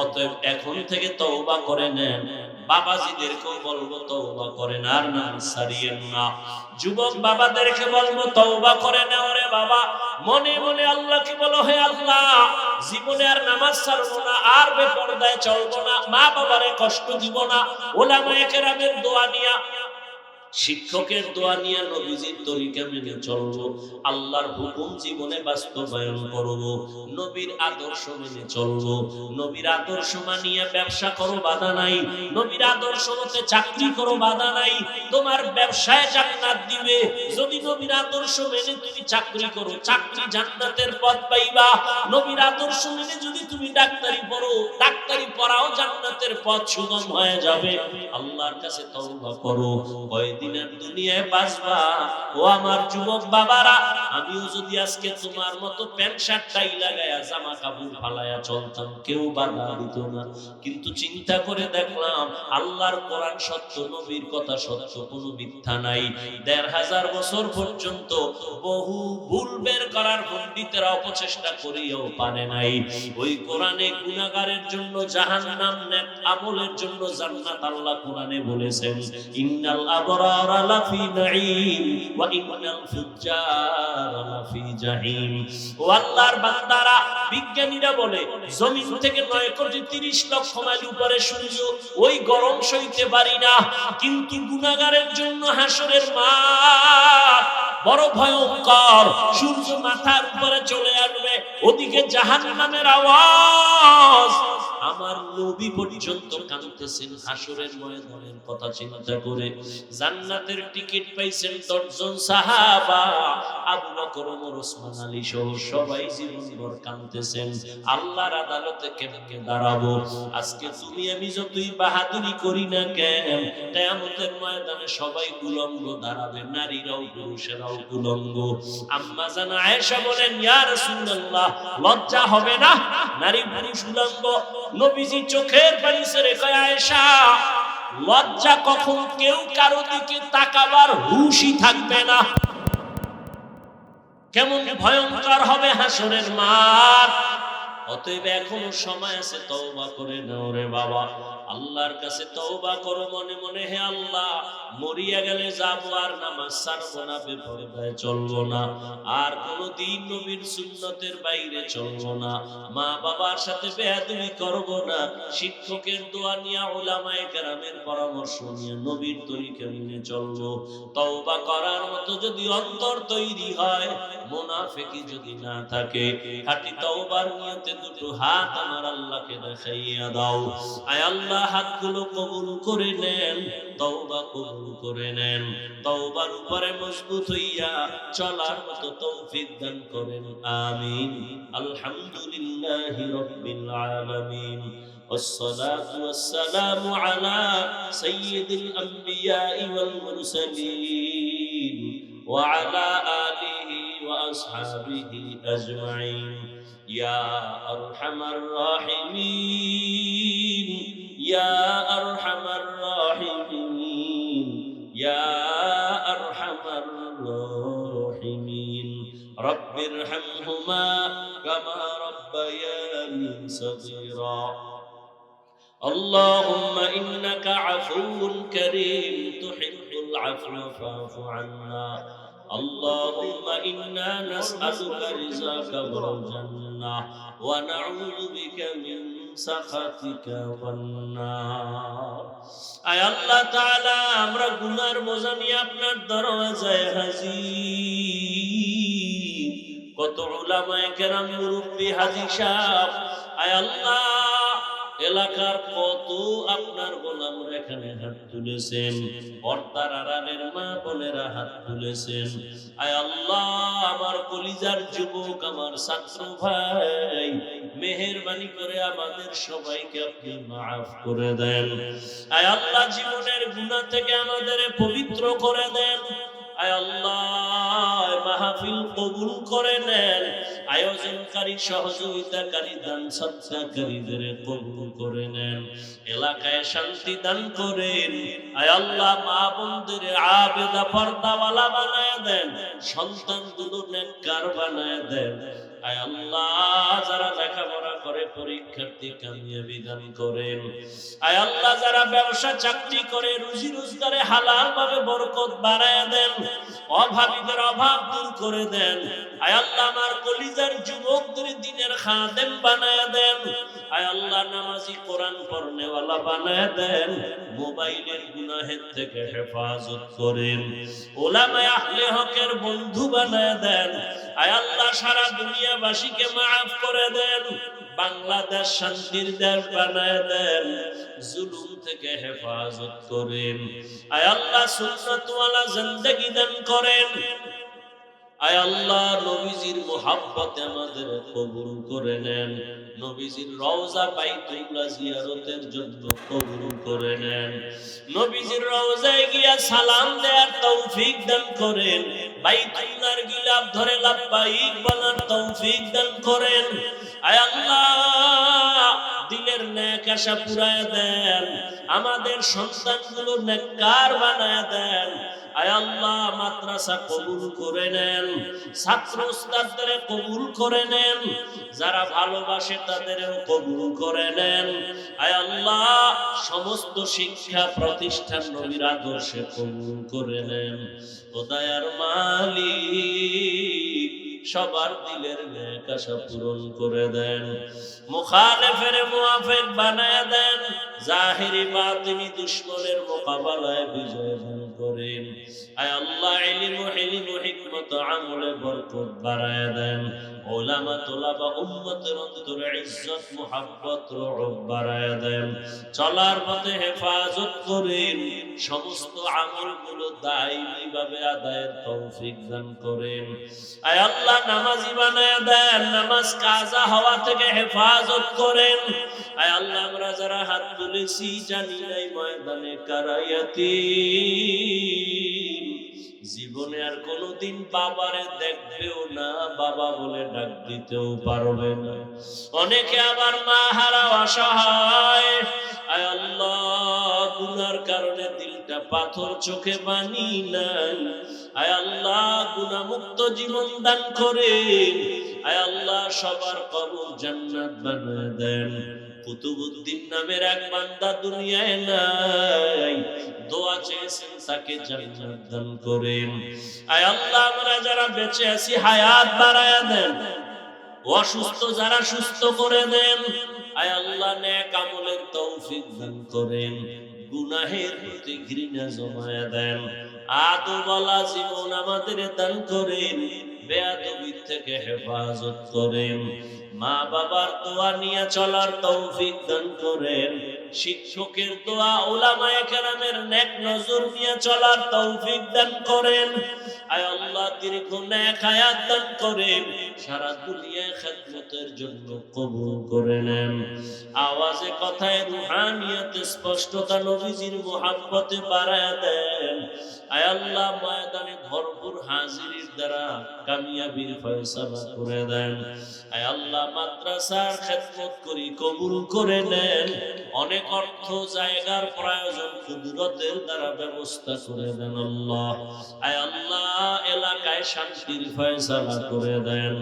অতএব এখন থেকে তওবা করে নেন। বাবাজিদেরকেও বলবো, তওবা করেন, আর নামাজ ছাড়িয়েন না। যুবক বাবাদেরকে বলবো, তওবা করে নাও রে বাবা। মনে মনে আল্লাহকে বলো, হে আল্লাহ, জীবনে আর নামাজ ছাড়বো না, আর বেপরদায় চলবো না, মা বাবারে কষ্ট দিব না। ওলামায়ে কেরামের দোয়া নিয়া, শিক্ষকের দোয়া নিয়ে নবীজির তরিকা মেনে চলবো, আল্লাহর হুকুম জীবনে বাস্তবায়ন করব, নবীর আদর্শ মেনে চলবো। নবীর আদর্শ মানিয়ে ব্যবসা করো, বাধা নাই। নবীর আদর্শ মতে চাকরি করো, বাধা নাই। তোমার ব্যবসায় জান্নাত দিবে যদি নবীর আদর্শ মেনে তুমি চাকরি করো, চাকরি জান্নাতের পথ পাইবা। নবীর আদর্শ মেনে যদি তুমি ডাক্তারি পড়ো, ডাক্তারি পড়াও জান্নাতের পথ সুগম হয়ে যাবে। আল্লাহর কাছে তওবা করো, কয়দিনের দুনিয়ায় বাঁচবা। ও আমার যুবক বাবারা, আমিও যদি আজকে তোমার মতো প্যান্ট শার্ট টাই লাগায়া জামা কাপড় ফালায়া চলতাম, কেউ বাধা দিত না। কিন্তু চিন্তা করে দেখলাম, আল্লাহর কোরআন সত্য, নবীর কথা সত্য, কোনো মিথ্যা নাই। ১৫০০ বছর পর্যন্ত বহু ভুল বের করার পণ্ডিতেরা অপচেষ্টা করিয়াও পারে নাই। ওই কোরআনে গুনাহগারের জন্য জাহান্নাম, নেক আমলের জন্য জান্নাত। আল্লাহ কোরআনে বলেছেন, ইন্নাল আবরার আবরারা লাফি নাঈম ওয়া ইন্নাল ফুজ্জারা লাফি জাহিম। ও আল্লাহর বান্দারা, বিজ্ঞানীরা বলে জমিন থেকে 9,30,00,000 মাইল উপরে সূর্য, ওই গরম সইতে পারি না, কিন্তু গুনাহগারের জন্য হাসরের মাঠ বড় ভয়ঙ্কর। সূর্য মাথার উপরে চলে আসবে, ওদিকে জাহান্নামের আওয়াজ। আমার নবী পর্যন্ত কাঁদতেছেন হাসরের ময়দানের কথা চিন্তা করে। জান্নাতের টিকিট পাইছেন 10 জন সাহাবা, আবু বকর, ওমর, ওসমান, আলী সহ সবাই জীবনভর কাঁদতেছেন। আল্লাহর আদালতে কেমনে দাঁড়াবো? আজকে তুমি আমি যতই বাহাদুরি করি না কেন, কিয়ামতের ময়দানে সবাই উলঙ্গ দাঁড়াবে, নারীরাও পুরুষেরাও উলঙ্গ। আম্মা জান আয়েশা বলেন, ইয়া রাসূলুল্লাহ, লজ্জা হবে না নারী পুরুষ উলঙ্গ? নবীজি চোখের পানি ছেড়ে কয়, আয়েশা, লজ্জা কখন কেউ কারো দিকে তাকাবার হুঁশই থাকবে না। কেমন ভয়ঙ্কর হবে হাসরের মাঠ। অতএব এখনো সময় আছে, তওবা করে নাও রে বাবা। আল্লাহর কাছে তওবা করো মনে মনে, হে আল্লাহ, মরিয়া গেলে যাবো, আর নামাজ ছাড়বো না, বেপরদায় চলবো না, আর কোনদিন নবীর সুন্নতের বাইরে চলবো না, মা বাবার সাথে বেয়াদবি করবো না, শিক্ষকের দোয়া নিয়ে, উলামায়ে কেরামের পরামর্শ নিয়ে নবীর তরিকা মেনে চলবো। তওবা করার মতো যদি অন্তর তৈরি হয়, মুনাফিকি যদি না থাকে, খাঁটি তওবার নিয়তে দুটো হাত আমার আল্লাহকে দেখাইয়া দাও। আয় আল্লাহ, হাতগুলো কবুল করে নেন, তওবা কবুল করে নেন, তওবার উপরে মজবুত হইয়া চলার মতো তৌফিক দান করেন, আমিন। আলহামদুলিল্লাহি রাব্বিল আলামিন, والصلاة والسلام على سيد الأنبياء والمرسلين وعلى آله وأصحابه أجمعين يا أرحم الراحمين يا أرحم الراحمين يا أرحم الراحمين رب ارحمهما كما ربياني صغيرا اللهم إنك عفو كريم تحب العفو فاعف عنا اللهم إنا نسألك رزاك والجنة ونعوذ بك من سخطك والنار আয় আল্লাহ তাআলা, আমরা গুনার বোঝা নিয়ে আপনার দরওয়াজায় হাজির। কত উলামায়ে কেরাম, মুরব্বি, হাজী সাহেব, আয় আল্লাহ, এলাকার কত আপনার গোলামরা এখানে হাত তুলেছেন, পর্দার আড়ালের মা বোনেরা হাত তুলেছেন। আয় আল্লাহ, আমার কলিজার যুবক, আমার ছাত্র ভাই, মেহেরবানি করে আমাদের সবাইকে আপনি মাফ করে দেন। আয় আল্লাহ, জীবনের গুনাহ থেকে আমাদের পবিত্র করে দেন। আয় আল্লাহ, মাহফিল কবুল করে নেন। আয়োজনকারী, সহযোগিতাকারী, দান সদকাকারীদের কবুল করে নেন। এলাকায় শান্তি দান করেন। আয় আল্লাহ, মা বোনদের আবেদা পর্দাওয়ালা বানায় দেন, সন্তানগুলো নেককার বানায় দেন। আয় আল্লাহ, যারা লেখাপড়া করে পরীক্ষার্থী কামিয়াবি দান করেন। আয় আল্লাহ, যারা ব্যবসা চাকরি করে রুজি রোজগারে হালাল ভাবে বরকত বাড়ায় দেন, অভাবীদের অভাব দূর করে দেন। আয় আল্লাহ, আমার কলিজার যুবকদের দ্বীনের খাদেম বানায় দেন। আয় আল্লাহ, নামাজি, কোরআন পড়নেওয়ালা বানায় দেন। মোবাইলের গুনাহের থেকে হেফাজত করেন। উলামায়ে আহলে হকের বন্ধু বানায় দেন। আয় আল্লাহ, সারা দুনিয়াবাসীকে মাফ করে দেন। বাংলাদেশ শান্তির দেশ বানায় দেন। জুলুম থেকে হেফাজত করেন। আয় আল্লাহ, সুন্নাতওয়ালা জিন্দেগি দান করেন। আয় আল্লাহ, নবীজির মুহাব্বতে আমাদের কবুল করে নেন। নবীজির রওজা বাইতুল্লাহ জিয়ারতের জন্য কবুল করে নেন। নবীজির রওজায় গিয়া সালাম দেওয়ার তৌফিক দান করেন। বাইতুল্লাহর গিলাফ ধরে লাব্বাইক বলার তৌফিক দান করেন। আয় আল্লাহ, দিলের নেক আশা পুরায় দেন। আমাদের সন্তানগুলো নেককার বানায় দেন। আয় আল্লাহ মাদ্রাসা কবুল করে নেন, ছাত্র উস্তাদদের কবুল করে নেন, যারা ভালোবাসে তাদেরও কবুল করে নেন। আয় আল্লাহ সমস্ত শিক্ষা প্রতিষ্ঠান নবীর আদর্শে কবুল করে নেন। ও দয়ার মালিক সবার দিলের নেক আশা পূরণ করে দেন, মুখালিফের মুওয়াফিক বানায় দেন, জাহিরি বাতিনি দুশমনের মোকাবেলায় বিজয় দান করেন। আয় আল্লাহ ইলম ও হিকমত আমলে বরকত বাড়ায় দেন, উলামা তুলাবা উম্মতের অন্তরে ইজ্জত মুহাব্বত রুহ বাড়ায় দেন, চলার পথে হেফাজত করেন, সমস্ত আমলগুলো দায়ী ভাবে আদায়ের তৌফিক দান করেন। আয় আল্লাহ নামাজি বানায় দেন, নামাজ কাজা হওয়া থেকে হেফাজত করেন। আয় আল্লাহ আমরা যারা হাত তুলেছি জানি নাই ময়দানে কারায়াতি, জীবনে আর কোনোদিন বাবারে দেখবেও না, বাবা বলে ডাক দিতেও পারবে না। অনেকে আবার মা হারা অসহায়। আয় আল্লাহ গুনার কারণে দিলটা পাথর, চোখে পানি নাই। আয় আল্লাহ গুনাহমুক্ত জীবন দান করেন। আয় আল্লাহ সবার কবর জান্নাত বানায় দেন। কুতুবউদ্দিন নামের এক বান্দা দুনিয়ায় নাই, দোয়া চেয়েছেন তাকে জান্নাত দান করেন। আয় আল্লাহ আমরা যারা বেঁচে আছি হায়াত বাড়ায়া দেন, অসুস্থ যারা সুস্থ করে দেন। আয় আল্লাহ নেক আমলের তৌফিক দান করেন, গুনাহের প্রতি ঘৃণা জমায়া দেন, আদবওয়ালা জীবন আমাদের দান করেন, বেয়াদবির থেকে হেফাজত করেন, মা বাবার দোয়া নিয়ে চলার তৌফিক দান করেন, শিক্ষকের দোয়া উলামায়ে কেরামের নেক নজর নিয়ে চলার তৌফিক দান করেন। আয় আল্লাহ দীর্ঘ নেক হায়াত দান করেন, সারা দুনিয়ায় খেদমতের জন্য কবুল করে নেন। আওয়াজে কথায় রুহানিয়তে স্পষ্টতা নবীজির মুহাব্বতে বাড়ায়া দেন। আয় আল্লাহ ময়দানে ভরপুর হাজিরির দ্বারা কামিয়াবির ফয়সালা করে দেন। আয় আল্লাহ মাদ্রাসার খেদমত করি কবুল করে নেন, অনেক অর্থ জায়গার প্রয়োজন কুদরতের দ্বারা ব্যবস্থা করে দেন আল্লাহ। আয় আল্লাহ এলাকায় শান্তির ফয়সালা করে দেন,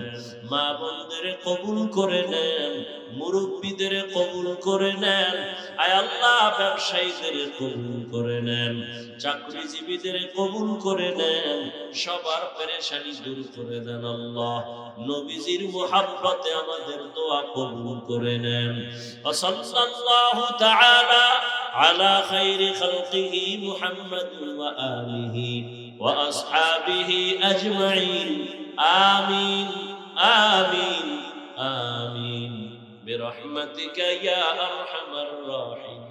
মা বোনদের কবুল করে নেন, মুরব্বীদের কবুল করে নেন। আয় আল্লাহ ব্যবসায়ীদের কবুল করে নেন, চাকরিজীবীদের কবুল করে নেন, সবার পেরেশানি দূর করে দেন আল্লাহ। নবীজির মুহাব্বতে আমাদের দোয়া কবুল করে নেন। সাল্লাল্লাহু তাআলা আলা খায়রি খালকিহি মুহাম্মাদ ওয়া আলিহি ওয়া আসহাবিহি আজমাইন। আমিন আমিন আমিন বিরহমাতিকা ইয়া আরহামার রাহিমিন।